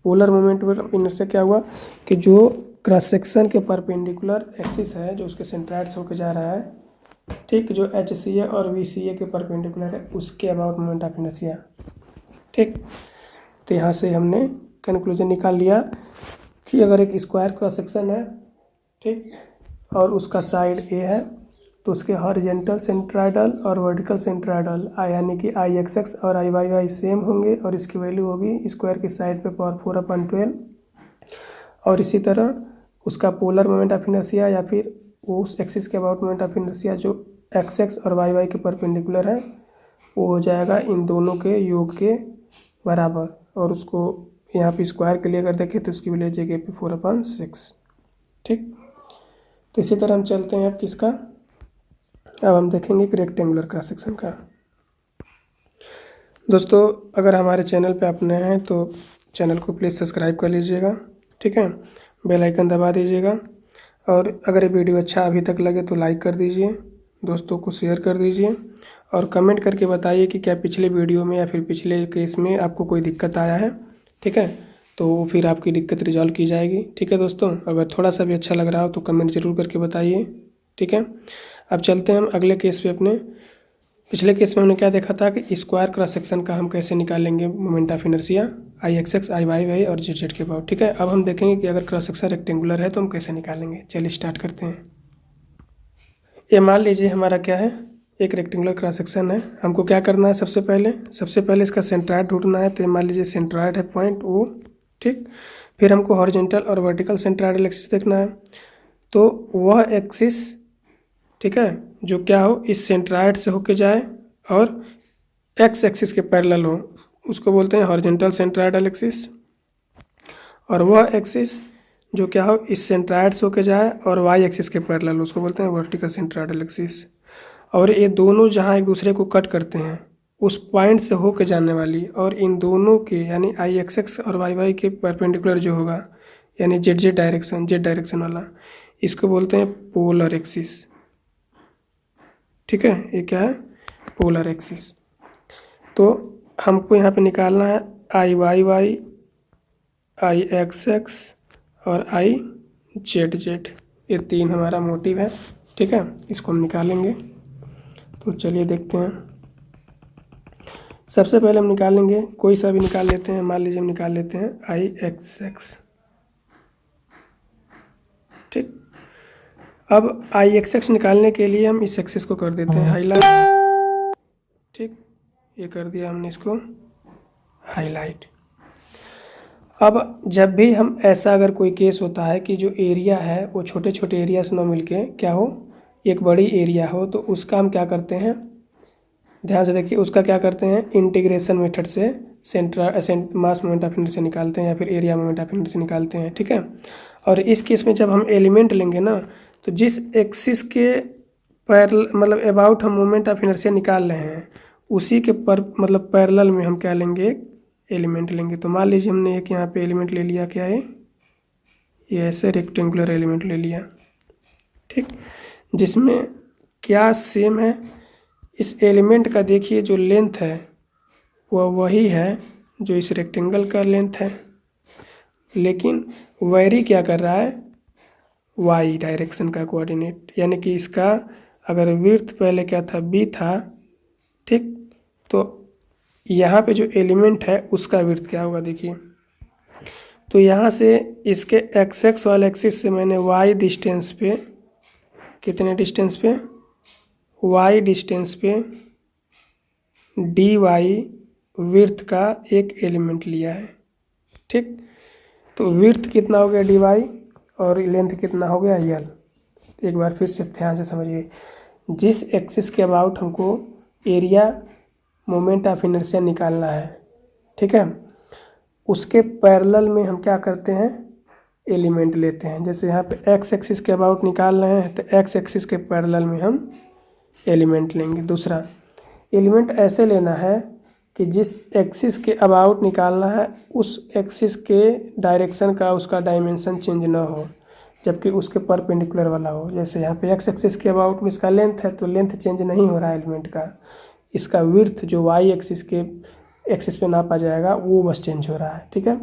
Polar moment of inertia क्या हुआ कि जो क्रॉस सेक्शन के परपेंडिकुलर एक्सिस है जो उसके सेंट्राइड से होकर जा रहा है, ठीक, जो एच सी ए और वी सी ए के परपेंडिकुलर है उसके अबाउट मोमेंट ऑफ इनर्शिया। ठीक, तो यहाँ से हमने कंक्लूजन निकाल लिया कि अगर एक स्क्वायर क्रॉस सेक्शन है, ठीक, और उसका साइड ए है तो उसके हॉरिजेंटल सेंट्राइडल और वर्टिकल सेंट्राइडल यानी कि आई एक्स एक्स और आई वाई वाई सेम होंगे और इसकी वैल्यू होगी स्क्वायर की साइड पे पावर 4/12। और इसी तरह उसका पोलर मोमेंट ऑफ इनर्शिया या फिर उस एक्सिस के अबाउट मोमेंट ऑफ इनर्शिया जो एक्स एक्स और वाई वाई के परपेंडिकुलर है वो हो जाएगा इन दोनों के योग के बराबर। और उसको यहाँ पे स्क्वायर के लिए अगर देखें तो इसकी वैल्यू जगह पे 4/6। ठीक, तो इसी तरह हम चलते हैं अब किसका, अब हम देखेंगे कि रेक्टेंगुलर क्रॉस सेक्शन का। दोस्तों अगर हमारे चैनल पे आप नए हैं तो चैनल को प्लीज़ सब्सक्राइब कर लीजिएगा, ठीक है, बेल आइकन दबा दीजिएगा। और अगर ये वीडियो अच्छा अभी तक लगे तो लाइक कर दीजिए, दोस्तों को शेयर कर दीजिए और कमेंट करके बताइए कि क्या पिछले वीडियो में या फिर पिछले केस में आपको कोई दिक्कत आया है, ठीक है, तो फिर आपकी दिक्कत रिजॉल्व की जाएगी। ठीक है दोस्तों, अगर थोड़ा सा भी अच्छा लग रहा हो तो कमेंट ज़रूर करके बताइए, ठीक है। अब चलते हैं हम अगले केस पे अपने। पिछले केस में हमने क्या देखा था कि स्क्वायर क्रॉस सेक्शन का हम कैसे निकालेंगे moment of inertia I X X I Y Y और जेड जेड के अबाउट, ठीक है। अब हम देखेंगे कि अगर क्रॉस सेक्शन रेक्टेंगुलर है तो हम कैसे निकालेंगे। चलिए स्टार्ट करते हैं। ये मान लीजिए हमारा क्या है, एक रेक्टेंगुलर क्रॉस सेक्शन है। हमको क्या करना है, सबसे पहले इसका सेंट्राइड ढूंढना है। तो मान लीजिए सेंट्राइड है पॉइंट ओ, ठीक। फिर हमको हॉरिजॉन्टल और वर्टिकल सेंट्राइडल एक्सिस देखना है। तो वह एक्सिस, ठीक है, जो क्या हो इस सेंट्राइड से होके जाए और एक्स एक्सिस के पैरेलल हो, उसको बोलते हैं हॉरिजॉन्टल सेंट्राइडल एक्सिस। और वह एक्सिस जो क्या हो इस सेंट्राइड से होके जाए और वाई एक्सिस के पैरेलल, उसको बोलते हैं वर्टिकल सेंट्राइडल एक्सिस। और ये दोनों जहाँ एक दूसरे को कट करते हैं उस पॉइंट से होके जाने वाली और इन दोनों के यानी आई एक्स एक्स और वाई वाई के परपेंडिकुलर जो होगा यानी जेड जेड डायरेक्शन वाला, इसको बोलते हैं पोलर एक्सिस, ठीक है। ये क्या है, पोलर एक्सिस। तो हमको यहाँ पे निकालना है आई वाई वाई, आई एक्स एक्स और आई जेड जेड, ये तीन हमारा मोटिव है, ठीक है। इसको हम निकालेंगे। तो चलिए देखते हैं। सबसे पहले हम निकालेंगे, कोई सा भी निकाल लेते हैं। मान लीजिए हम निकाल लेते हैं आई एक्स एक्स, ठीक। अब आई एक्स एक्स निकालने के लिए हम इस एक्सिस को कर देते हैं हाईलाइट, ठीक। ये कर दिया हमने इसको हाईलाइट। अब जब भी हम ऐसा अगर कोई केस होता है कि जो एरिया है वो छोटे छोटे एरिया से ना मिलके क्या हो एक बड़ी एरिया हो, तो उसका हम क्या करते हैं, ध्यान से देखिए, उसका क्या करते हैं इंटीग्रेशन मेथड से मास मोमेंट ऑफ इनर्शिया निकालते हैं या फिर एरिया मोमेंट ऑफ इनर्शिया निकालते हैं, ठीक है। और इस केस में जब हम एलिमेंट लेंगे ना, तो जिस एक्सिस के पैरेलल मतलब अबाउट हम मोमेंट ऑफ इनर्शिया निकाल रहे हैं उसी के पैरेलल में हम क्या लेंगे, एक एलिमेंट लेंगे। तो मान लीजिए हमने एक यहाँ पे एलिमेंट ले लिया, क्या है ये ऐसे रेक्टेंगुलर एलिमेंट ले लिया, ठीक, जिसमें क्या सेम है, इस एलिमेंट का देखिए जो लेंथ है वह वही है जो इस रेक्टेंगल का लेंथ है, लेकिन वैरी क्या कर रहा है, वाई डायरेक्शन का कोऑर्डिनेट, यानी कि इसका अगर विड्थ पहले क्या था बी था, ठीक, तो यहाँ पे जो एलिमेंट है उसका विड्थ क्या होगा देखिए। तो यहाँ से इसके एक्स एक्स वाले एक्सिस से मैंने वाई डिस्टेंस पे, कितने डिस्टेंस पे, वाई डिस्टेंस पे डी वाई विड्थ का एक एलिमेंट लिया है, ठीक। तो विड्थ कितना हो गया डी वाई और लेंथ कितना हो गया यल। एक बार फिर से ध्यान से समझिए, जिस एक्सिस के अबाउट हमको एरिया मोमेंट ऑफ इनर्शिया निकालना है, ठीक है, उसके पैरेलल में हम क्या करते हैं, एलिमेंट लेते हैं। जैसे यहाँ पे एक्स एक्सिस के अबाउट निकाल रहे हैं तो एक्स एक्सिस के पैरेलल में हम एलिमेंट लेंगे। दूसरा एलिमेंट ऐसे लेना है कि जिस एक्सिस के अबाउट निकालना है उस एक्सिस के डायरेक्शन का उसका डायमेंशन चेंज ना हो, जबकि उसके परपेंडिकुलर वाला हो। जैसे यहाँ पे एक्स एक्सिस के अबाउट में इसका लेंथ है तो लेंथ चेंज नहीं हो रहा है एलिमेंट का, इसका विड्थ जो वाई एक्सिस पे नापा जाएगा वो बस चेंज हो रहा है। ठीक है,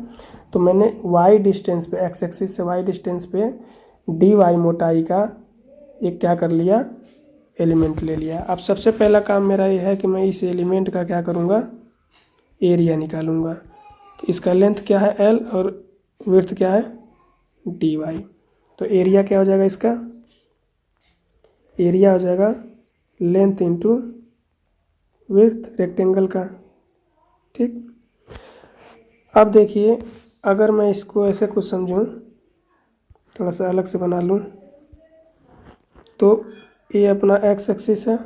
तो मैंने वाई डिस्टेंस पे, एक्स एक्सिस से वाई डिस्टेंस पे डी वाई मोटाई का एक क्या कर लिया, एलिमेंट ले लिया। अब सबसे पहला काम मेरा ये है कि मैं इस एलिमेंट का क्या करूँगा, एरिया निकालूंगा। तो इसका लेंथ क्या है एल और विड्थ क्या है डी वाई। तो एरिया क्या हो जाएगा, इसका एरिया हो जाएगा लेंथ इंटू विड्थ रेक्टेंगल का। ठीक, अब देखिए अगर मैं इसको ऐसे कुछ समझूं, थोड़ा सा अलग से बना लूं, तो ये अपना एक्स एक्सिस है,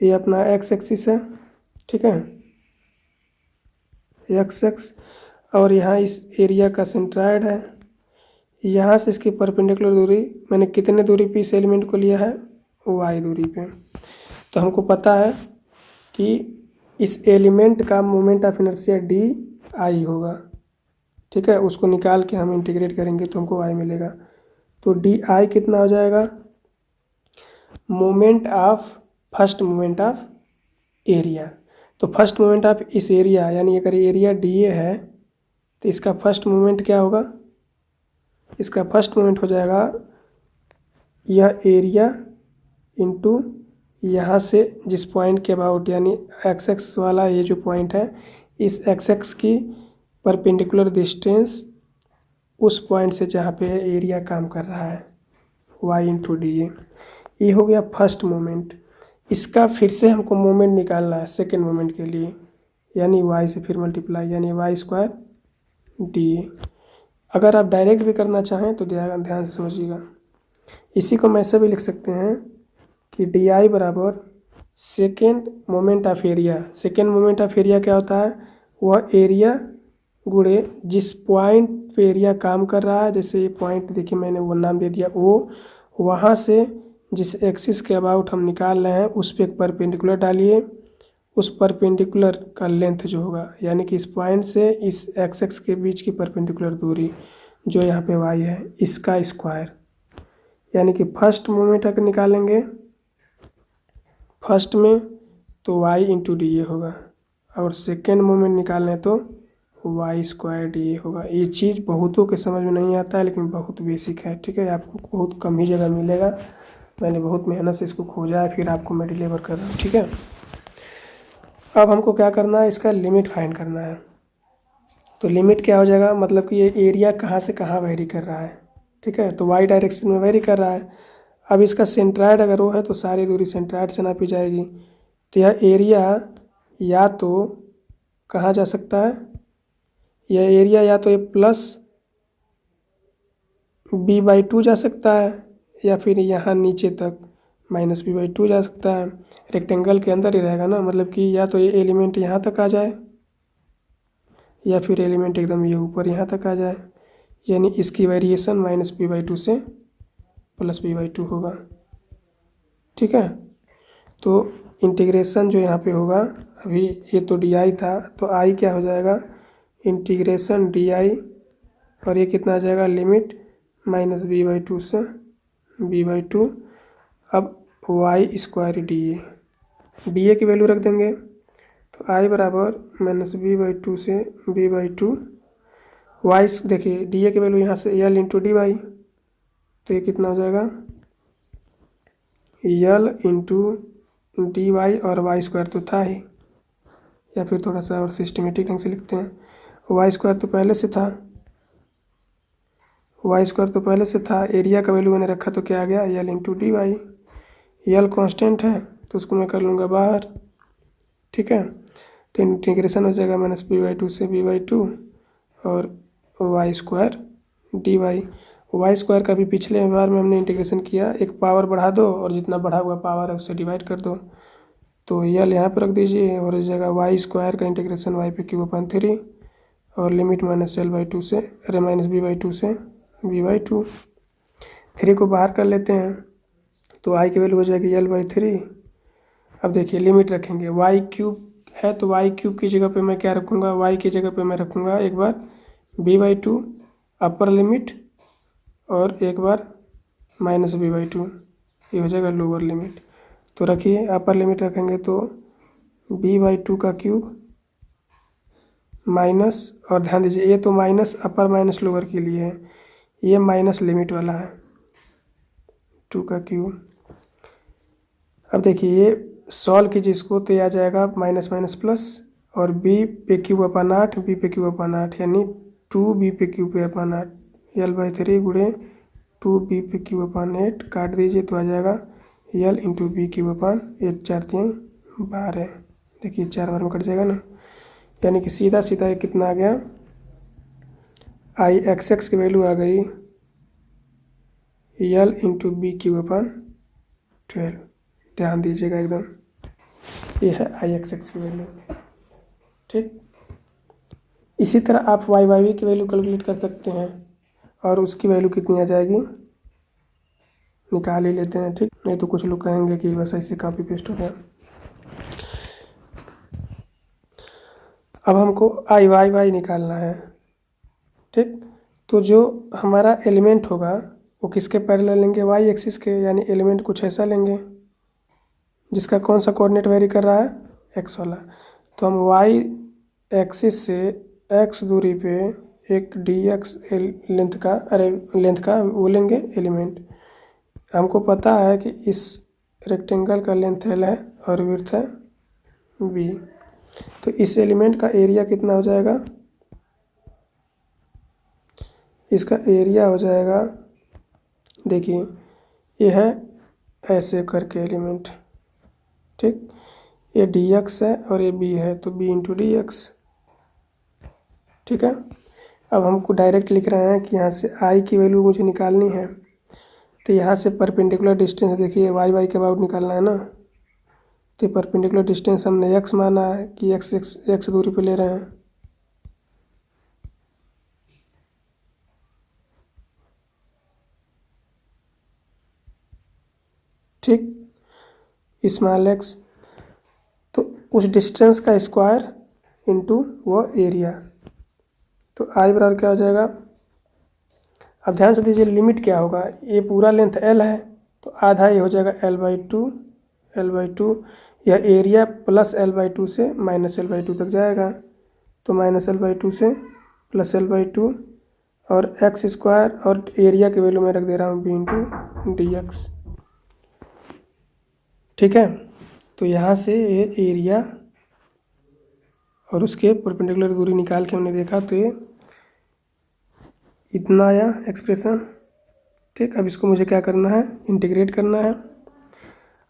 ये अपना एक्स एक्सिस है। ठीक है, एक्स एक्स, और यहाँ इस एरिया का सेंट्राइड है। यहाँ से इसकी परपेंडिकुलर दूरी मैंने कितने दूरी पे इस एलिमेंट को लिया है, वाई दूरी पे। तो हमको पता है कि इस एलिमेंट का moment of inertia D I होगा। ठीक है, उसको निकाल के हम इंटीग्रेट करेंगे तो हमको वाई मिलेगा। तो डी आई कितना हो जाएगा, फर्स्ट मोमेंट ऑफ एरिया। तो फर्स्ट मोमेंट ऑफ इस एरिया, यानी अगर एरिया डी ए है तो इसका फर्स्ट मोमेंट क्या होगा, इसका फर्स्ट मोमेंट हो जाएगा यह एरिया इंटू यहाँ से जिस पॉइंट के अबाउट, यानी एक्स एक्स वाला ये जो पॉइंट है, इस एक्स एक्स की परपेंडिकुलर डिस्टेंस उस पॉइंट से जहाँ पे एरिया काम कर रहा है, वाई इंटू डी ए। ये हो गया फर्स्ट मोमेंट। इसका फिर से हमको मोमेंट निकालना है सेकेंड मोमेंट के लिए, यानी वाई से फिर मल्टीप्लाई, यानी वाई स्क्वायर डी ए। अगर आप डायरेक्ट भी करना चाहें तो ध्यान से समझिएगा। इसी को मैं ऐसे भी लिख सकते हैं कि डी आई बराबर second moment of area. Second moment of area क्या होता है, वह एरिया गुणे जिस पॉइंट पे एरिया काम कर रहा है। जैसे ये पॉइंट देखिए मैंने वो नाम दे दिया ओ, वहाँ से जिस एक्सिस के अबाउट हम निकाल रहे हैं उस पर एक परपेंडिकुलर डालिए, उस परपेंडिकुलर का लेंथ जो होगा, यानी कि इस पॉइंट से इस एक्स एक्स के बीच की परपेंडिकुलर दूरी जो यहाँ पे वाई है, इसका स्क्वायर। यानी कि फर्स्ट मोमेंट अगर निकालेंगे फर्स्ट में तो वाई इंटू डी ए होगा, और सेकेंड मोमेंट निकालें तो वाई स्क्वायर डी ए होगा। ये चीज़ बहुतों के समझ में नहीं आता है, लेकिन बहुत बेसिक है। ठीक है, आपको बहुत कम ही जगह मिलेगा। मैंने बहुत मेहनत से इसको खोजा है, फिर आपको मैं डिलीवर कर रहा हूँ। ठीक है, अब हमको क्या करना है, इसका लिमिट फाइंड करना है। तो लिमिट क्या हो जाएगा, मतलब कि ये एरिया कहाँ से कहाँ वेरी कर रहा है। ठीक है, तो वाई डायरेक्शन में वेरी कर रहा है। अब इसका सेंट्राइड अगर वो है तो सारी दूरी सेंट्राइड से नापी जाएगी। तो यह एरिया या तो कहाँ जा सकता है, यह एरिया या तो ये प्लस b/2 जा सकता है, या फिर यहाँ नीचे तक -b/2 जा सकता है। रेक्टेंगल के अंदर ही रहेगा ना, मतलब कि या तो ये एलिमेंट यहाँ तक आ जाए या फिर एलिमेंट एकदम ये ऊपर यहाँ तक आ जाए, यानी इसकी वेरिएशन -b/2 से +b/2 होगा। ठीक है, तो इंटीग्रेशन जो यहाँ पे होगा, अभी ये तो डी आई था, तो आई क्या हो जाएगा, इंटीग्रेशन डी आई, और ये कितना आ जाएगा, लिमिट -b/2 से b/2। अब वाई स्क्वायर डी ए की वैल्यू रख देंगे, तो आई बराबर -b/2 से b/2। वाई देखिए डी ए की वैल्यू यहाँ से एल इंटू डी वाई, तो ये कितना हो जाएगा, एल इंटू डी वाई, और वाई स्क्वायर तो था ही, या फिर थोड़ा सा और सिस्टमेटिक ढंग से लिखते हैं, वाई स्क्वायर तो पहले से था, वाई स्क्वायर तो पहले से था। एरिया का वैल्यू मैंने रखा तो क्या आ गया, L into D Y. L constant है तो उसको मैं कर लूँगा बाहर। ठीक है, तो इंटीग्रेशन हो जाएगा -b/2 से b/2 और Y square D Y. Y square का भी पिछले बार में हमने इंटीग्रेशन किया, एक पावर बढ़ा दो और जितना बढ़ा हुआ पावर है उससे डिवाइड कर दो, तो यल यहाँ पे रख दीजिए और इस जगह वाई स्क्वायर का इंटीग्रेशन वाई पे क्यू अपन 3 और limit minus L by two से अरे माइनस बी बाई टू से बी बाई टू। 3 को बाहर कर लेते हैं तो आई की वैल्यू हो जाएगी एल बाई 3। अब देखिए लिमिट रखेंगे, वाई क्यूब है तो वाई क्यूब की जगह पे मैं क्या रखूँगा, वाई की जगह पे मैं रखूँगा एक बार B by two upper limit और एक बार माइनस बी बाई टू, ये हो जाएगा लोअर लिमिट। तो रखिए अपर लिमिट रखेंगे तो बी बाई टू का क्यूब माइनस, और ध्यान दीजिए ये तो माइनस अपर माइनस लोअर के लिए है, ये माइनस लिमिट वाला है 2 का क्यूब। अब देखिए ये सॉल्व कीजिए इसको तो ये आ जाएगा माइनस माइनस प्लस और बी पे क्यूब अपन 8 बी पे क्यूब अपन 8 यानी 2 बी पे क्यूब पे अपन 8 एल बाई 3 गुणे 2 बी पे क्यूब अपन 8 काट दीजिए तो आ जाएगा एल इंटू बी क्यूब अपन 8 4 3 12। देखिए 4 बार में कट जाएगा ना, यानी कि सीधा सीधा ये कितना आ गया, आई एक्स एक्स की वैल्यू आ गई एल इंटू बी क्यूब अपन 12। ध्यान दीजिएगा एकदम, ये है आई एक्स एक्स की वैल्यू। ठीक, इसी तरह आप वाई वाई की वैल्यू कैलकुलेट कर सकते हैं और उसकी वैल्यू कितनी आ जाएगी निकाल ही लेते हैं। ठीक, नहीं तो कुछ लोग कहेंगे कि बस ऐसे कॉपी पेस्ट हो गया। अब हमको आई वाई वाई निकालना है। ठीक, तो जो हमारा एलिमेंट होगा वो किसके पैरेलल लेंगे, वाई एक्सिस के, यानी एलिमेंट कुछ ऐसा लेंगे जिसका कौन सा कोऑर्डिनेट वेरी कर रहा है, एक्स वाला। तो हम वाई एक्सिस से एक्स दूरी पे एक डी एक्स लेंथ का वो लेंगे एलिमेंट। हमको पता है कि इस रेक्टेंगल का लेंथ एल है और विड्थ है बी, तो इस एलिमेंट का एरिया कितना हो जाएगा, इसका एरिया हो जाएगा, देखिए ये है ऐसे करके एलिमेंट। ठीक, ये डी एक्स है और ये बी है तो बी इंटू डी एक्स। ठीक है, अब हमको डायरेक्ट लिख रहे हैं कि यहाँ से आई की वैल्यू मुझे निकालनी है, तो यहाँ से परपेंडिकुलर डिस्टेंस देखिए वाई वाई के अबाउट निकालना है ना, तो परपेंडिकुलर डिस्टेंस हमने एक्स माना है कि एक्स दूरी पे ले रहे हैं। ठीक, स्मॉल एक्स, तो उस डिस्टेंस का स्क्वायर इंटू वो एरिया, तो आई बराबर क्या हो जाएगा। अब ध्यान से दीजिए लिमिट क्या होगा, ये पूरा लेंथ एल है तो आधा ये हो जाएगा एल बाई टू, यह area plus L by two से माइनस एल बाई टू तक जाएगा, तो माइनस एल बाई टू से प्लस एल बाई टू और एक्स स्क्वायर और एरिया की वैल्यू मैं रख दे रहा हूँ बी इंटू डी एक्स। ठीक है, तो यहाँ से ये एरिया और उसके परपेंडिकुलर दूरी निकाल के हमने देखा तो ये इतना आया एक्सप्रेशन। ठीक, अब इसको मुझे क्या करना है, इंटीग्रेट करना है।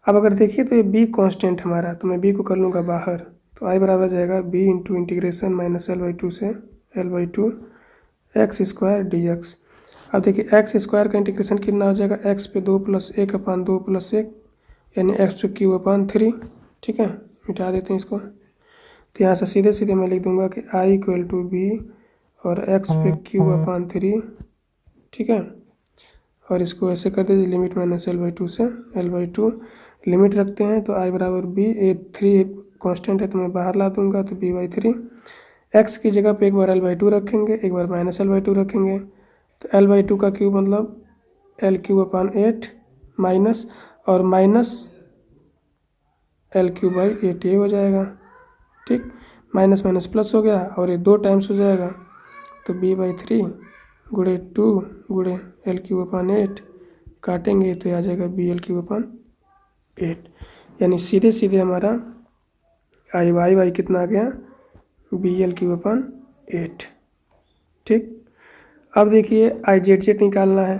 अब अगर देखिए तो ये बी कांस्टेंट हमारा, तो मैं बी को कर लूँगा बाहर, तो आई बराबर जाएगा B into integration minus L by two से L by two X square D X. अब देखिए एक्स स्क्वायर का इंटीग्रेशन कितना हो जाएगा, एक्स पे 2 + 1 अपान 2 + 1 यानी एक्स क्यूब अपान 3। ठीक है, मिटा देते हैं इसको, तो यहाँ से सीधे सीधे मैं लिख दूंगा कि आई इक्वल टू बी और एक्स पे क्यूब अपान 3। ठीक है, और इसको ऐसे कर दीजिए limit minus L by two से एल बाई टू, लिमिट रखते हैं तो आई बराबर बी, ए 3 कांस्टेंट है तो मैं बाहर ला दूंगा तो बी बाई 3। एक्स की जगह पे एक बार एल बाई टू रखेंगे, एक बार माइनस एल बाई टू रखेंगे, तो एल बाई टू का क्यूब मतलब एल क्यूब अपान 8 माइनस और माइनस एल क्यूब बाई 8 ये हो जाएगा। ठीक, माइनस माइनस प्लस हो गया और ये 2 टाइम्स हो जाएगा, तो बी बाई 3 गुणे 2 गुणे एल क्यूब अपान 8 काटेंगे तो आ जाएगा बी एल क्यूब अपान 8, यानी सीधे सीधे हमारा आई वाई वाई कितना आ गया, बी एल क्यूब अपान 8। ठीक, अब देखिए आई जेड जेड निकालना है,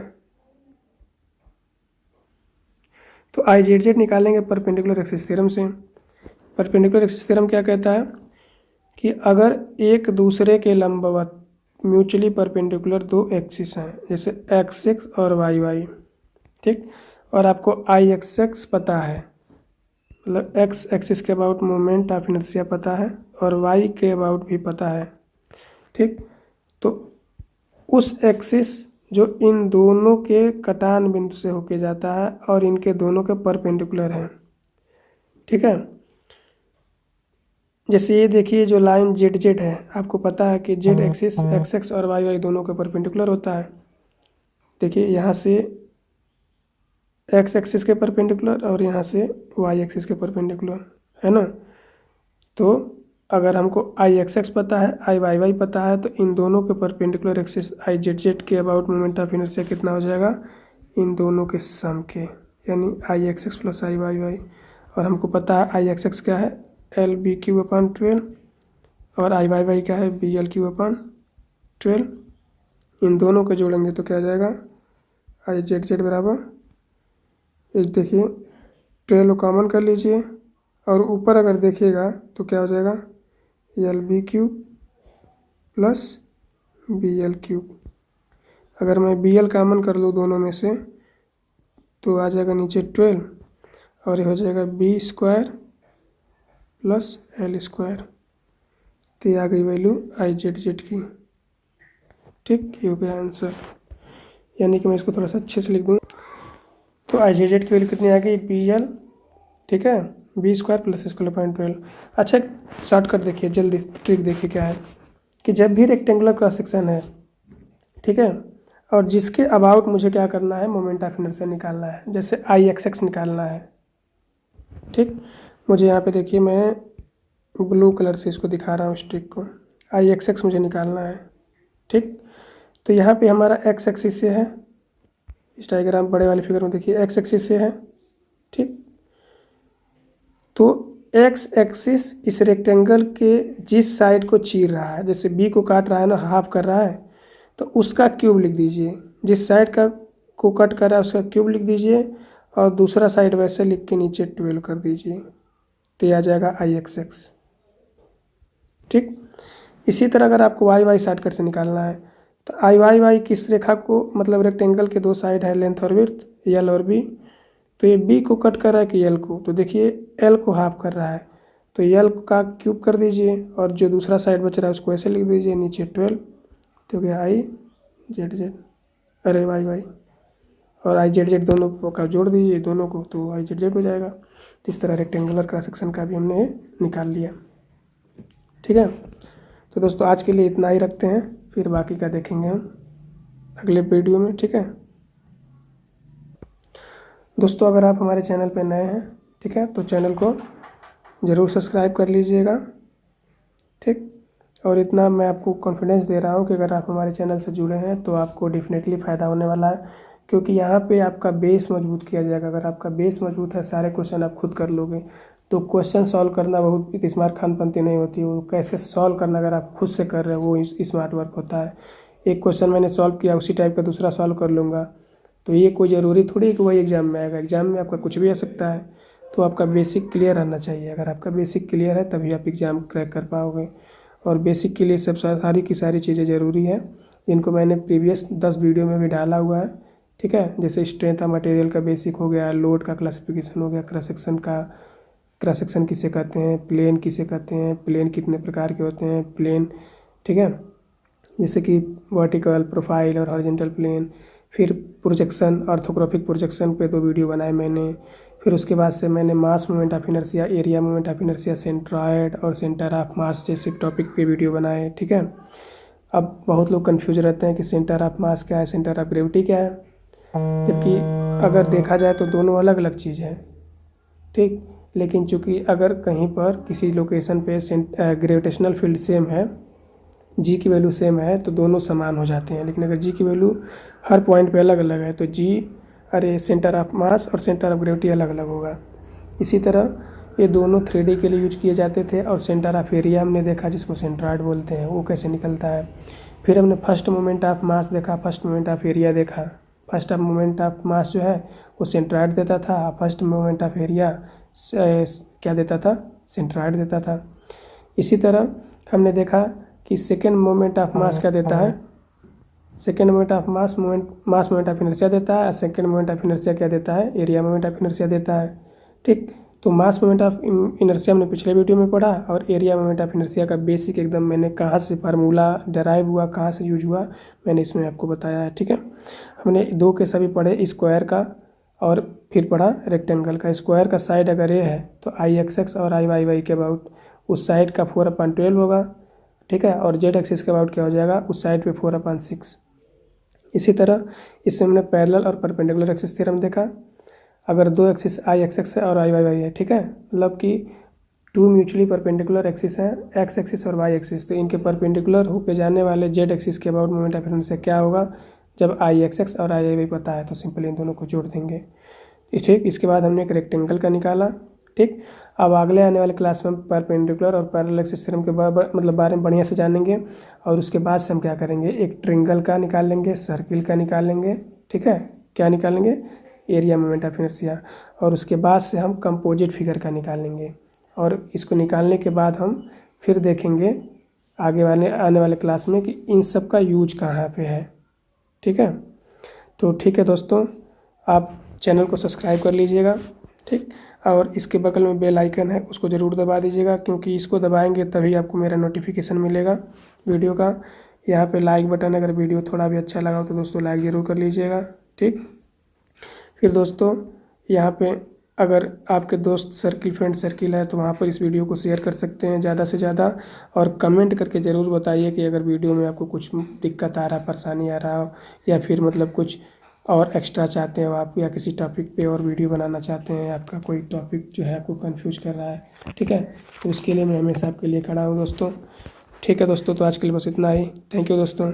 तो आई जेड जेड निकालेंगे परपेंडिकुलर एक्सिस थ्योरम से। परपेंडिकुलर एक्सिस थ्योरम क्या कहता है कि अगर एक दूसरे के लंबवत म्यूचुअली परपेंडिकुलर 2 एक्सिस हैं, जैसे एक्स एक्स और वाई वाई, ठीक, और आपको आई एक्स एक्स पता है मतलब एक्स एक्सिस के अबाउट मोमेंट ऑफ इनर्शिया पता है और वाई के अबाउट भी पता है, ठीक। तो उस एक्सिस जो इन दोनों के कटान बिंदु से होके जाता है और इनके दोनों के परपेंडिकुलर है, ठीक है। जैसे ये देखिए जो लाइन जेड जेड है, आपको पता है कि जेड एक्सिस एक्स एक्स और वाई वाई दोनों के परपेंडिकुलर होता है। देखिए यहाँ से एक्स एक्सिस के परपेंडिकुलर और यहाँ से वाई एक्सिस के परपेंडिकुलर, है ना। तो अगर हमको आई एक्स एक्स पता है, आई वाई वाई पता है, तो इन दोनों के परपेंडिकुलर एक्सिस आई जेड जेड के अबाउट मोमेंट ऑफ इनर्शिया कितना हो जाएगा, इन दोनों के सम के, यानी आई एक्स एक्स प्लस आई वाई वाई। और हमको पता है आई एक्स एक्स क्या है, एल बी क्यू अपॉन 12, और आई वाई वाई क्या है, बी एल क्यू अपॉन 12। इन दोनों को जोड़ेंगे तो क्या आ जाएगा, आई जेड जेड बराबर, एक देखिए 12 कॉमन कर लीजिए और ऊपर अगर देखिएगा तो क्या हो जाएगा, L B cube plus B L cube. अगर मैं बी एल कॉमन कर लूँ दोनों में से तो आ जाएगा नीचे 12 और ये हो जाएगा B square plus L square. तो ये आ गई वैल्यू आई जेड जेड की, ठीक। ये हो गया आंसर। यानी कि मैं इसको थोड़ा सा अच्छे से लिख दूँ तो आई जेड जेड की वैल्यू कितनी आ गई, बी एल, ठीक है, B square plus square point 12। अच्छा शॉर्टकट देखिए, जल्दी ट्रिक देखिए क्या है कि जब भी रेक्टेंगुलर क्रॉस सेक्शन है, ठीक है, और जिसके अबाउट मुझे क्या करना है, मोमेंट ऑफ इनर्शिया निकालना है, जैसे आई एक्स एक्स निकालना है, ठीक। मुझे यहाँ पे देखिए मैं ब्लू कलर से इसको दिखा रहा हूँ इस ट्रिक को, आई एक्स एक्स मुझे निकालना है, ठीक। तो यहाँ पे हमारा एक्स एक्सिस से है, इस डायग्राम बड़े वाले फिगर में देखिए एक्स एक्सिस से है, ठीक। तो एक्स एक्सिस इस रेक्टेंगल के जिस साइड को चीर रहा है, जैसे बी को काट रहा है ना, हाफ कर रहा है, तो उसका क्यूब लिख दीजिए। जिस साइड का को कट कर रहा है उसका क्यूब लिख दीजिए और दूसरा साइड वैसे लिख के नीचे 12 कर दीजिए, तो ये आ जाएगा आई एक्स एक्स, ठीक। इसी तरह अगर आपको वाई वाई शॉर्टकट से निकालना है तो आई वाई वाई किस रेखा को, मतलब रेक्टेंगल के दो साइड है लेंथ और विड्थ, एल और बी, तो ये बी को कट कर रहा है कि एल को, तो देखिए एल को हाफ कर रहा है, तो एल का क्यूब कर दीजिए और जो दूसरा साइड बच रहा है उसको ऐसे लिख दीजिए नीचे 12, तो क्या आई जेड जेड, अरे वाई वाई, और आई जेड जेड दोनों का जोड़ दीजिए दोनों को, तो आई जेड जेड हो जाएगा। तो इस तरह रेक्टेंगुलर क्रॉस सेक्शन का भी हमने निकाल लिया, ठीक है। तो दोस्तों आज के लिए इतना ही रखते हैं, फिर बाकी का देखेंगे हम अगले वीडियो में, ठीक है। दोस्तों अगर आप हमारे चैनल पर नए हैं, ठीक है, तो चैनल को ज़रूर सब्सक्राइब कर लीजिएगा, ठीक। और इतना मैं आपको कॉन्फिडेंस दे रहा हूँ कि अगर आप हमारे चैनल से जुड़े हैं तो आपको डेफिनेटली फ़ायदा होने वाला है, क्योंकि यहाँ पे आपका बेस मजबूत किया जाएगा। अगर आपका बेस मजबूत है, सारे क्वेश्चन आप खुद कर लोगे, तो क्वेश्चन सॉल्व करना बहुत एक स्मार्ट खानपंती नहीं होती, वो कैसे सॉल्व करना अगर आप खुद से कर रहे हो वो स्मार्ट वर्क होता है। एक क्वेश्चन मैंने सॉल्व किया, उसी टाइप का दूसरा सॉल्व कर लूँगा, तो ये कोई ज़रूरी थोड़ी है कि वही एग्ज़ाम में आएगा। एग्ज़ाम में आपका कुछ भी आ सकता है, तो आपका बेसिक क्लियर रहना चाहिए। अगर आपका बेसिक क्लियर है तभी आप एग्ज़ाम क्रैक कर पाओगे, और बेसिक के लिए सब सारी की सारी चीज़ें ज़रूरी है, जिनको मैंने प्रीवियस 10 वीडियो में भी डाला हुआ है, ठीक है। जैसे स्ट्रेंथ ऑफ मटेरियल का बेसिक हो गया, लोड का क्लासिफिकेशन हो गया, क्रॉस सेक्शन का, क्रॉस सेक्शन किसे कहते हैं, प्लेन किसे कहते हैं, प्लेन कितने प्रकार के होते हैं, प्लेन, ठीक है, जैसे कि वर्टिकल, प्रोफाइल और हॉरिजॉन्टल प्लेन। फिर प्रोजेक्शन, ऑर्थोग्राफिक प्रोजेक्शन पे 2 वीडियो बनाए मैंने। फिर उसके बाद से मैंने मास moment of inertia, area moment of inertia, centroid और सेंटर ऑफ मास जैसे टॉपिक पे वीडियो बनाए, ठीक है। अब बहुत लोग कंफ्यूज रहते हैं कि सेंटर ऑफ मास क्या है, सेंटर ऑफ ग्रेविटी क्या है, जबकि अगर देखा जाए तो दोनों अलग अलग चीज़ है, ठीक। लेकिन चूंकि अगर कहीं पर किसी लोकेशन पे ग्रेविटेशनल फील्ड सेम है, जी की वैल्यू सेम है, तो दोनों समान हो जाते हैं। लेकिन अगर जी की वैल्यू हर पॉइंट पे अलग अलग है तो सेंटर ऑफ मास और सेंटर ऑफ ग्रेविटी अलग अलग होगा। इसी तरह ये दोनों 3D के लिए यूज किए जाते थे। और सेंटर ऑफ एरिया हमने देखा, जिसको सेंट्रॉयड बोलते हैं, वो कैसे निकलता है। फिर हमने फर्स्ट मोमेंट ऑफ मास देखा, फर्स्ट मोमेंट ऑफ एरिया देखा। फर्स्ट मोमेंट ऑफ मास जो है वो सेंट्रॉयड देता था, फर्स्ट मोमेंट ऑफ एरिया क्या देता था, सेंट्रॉयड देता था। इसी तरह हमने देखा कि सेकेंड मोमेंट ऑफ मास क्या देता है, second moment of mass moment of inertia देता है, सेकेंड मोमेंट ऑफ इनर्शिया क्या देता है, एरिया मोमेंट ऑफ इनर्शिया देता है, ठीक। तो मास मोमेंट ऑफ इनर्शिया हमने पिछले वीडियो में पढ़ा, और एरिया मोमेंट ऑफ इनर्शिया का बेसिक एकदम मैंने कहाँ से फार्मूला डराइव हुआ, कहाँ से यूज हुआ, मैंने इसमें आपको बताया है। ठीक है, हमने दो केस अभी पढ़े, स्क्वायर का और फिर पढ़ा रेक्टेंगल का। स्क्वायर का साइड अगर ये है तो आई एक्स एक्स और आई वाई वाई के अबाउट उस साइड का 4/12 होगा। ठीक है, और जेड एक्सिस के अबाउट क्या हो जाएगा, उस साइड पे 4/6। इसी तरह इससे हमने पैरेलल और परपेंडिकुलर एक्सिस थ्योरम देखा। अगर दो एक्सिस आई एक्स एक्स है और आई वाई वाई है, ठीक है, मतलब कि टू म्यूचुअली परपेंडिकुलर एक्सिस हैं, एक्स एक्सिस और वाई एक्सिस, तो इनके परपेंडिकुलर होके जाने वाले जेड एक्सिस के अबाउट मोमेंट ऑफ इनर्शिया क्या होगा, जब आई एक्स एक्स और आई वाई वाई पता है तो सिंपली इन दोनों को जोड़ देंगे। ठीक, इसके बाद हमने एक रेक्टेंगल का निकाला। ठीक, अब अगले आने वाले क्लास में हम परपेंडिकुलर और पैरेलल एक्सिस थ्योरम के मतलब बारे में बढ़िया से जानेंगे, और उसके बाद से हम क्या करेंगे, एक ट्रिंगल का निकाल लेंगे, सर्किल का निकाल लेंगे। ठीक है, क्या निकालेंगे, एरिया मोमेंट ऑफ इनर्शिया, और उसके बाद से हम कंपोजिट फिगर का निकाल लेंगे। और इसको निकालने के बाद हम फिर देखेंगे आगे आने वाले क्लास में कि इन सब का यूज कहाँ पे है। ठीक है, तो ठीक है दोस्तों, आप चैनल को सब्सक्राइब कर लीजिएगा। ठीक, और इसके बगल में बेल आइकन है, उसको ज़रूर दबा दीजिएगा, क्योंकि इसको दबाएंगे तभी आपको मेरा नोटिफिकेशन मिलेगा वीडियो का। यहाँ पे लाइक बटन, अगर वीडियो थोड़ा भी अच्छा लगा हो तो दोस्तों लाइक ज़रूर कर लीजिएगा। ठीक, फिर दोस्तों यहाँ पे अगर आपके दोस्त सर्किल, फ्रेंड सर्किल है, तो वहाँ पर इस वीडियो को शेयर कर सकते हैं ज़्यादा से ज़्यादा, और कमेंट करके ज़रूर बताइए कि अगर वीडियो में आपको कुछ दिक्कत आ रहा, परेशानी आ रहा हो, या फिर मतलब कुछ और एक्स्ट्रा चाहते हो आप, या किसी टॉपिक पे और वीडियो बनाना चाहते हैं, आपका कोई टॉपिक जो है आपको कंफ्यूज कर रहा है। ठीक है, तो उसके लिए मैं हमेशा आपके लिए खड़ा हूँ दोस्तों। ठीक है दोस्तों, तो आज के लिए बस इतना ही। थैंक यू दोस्तों।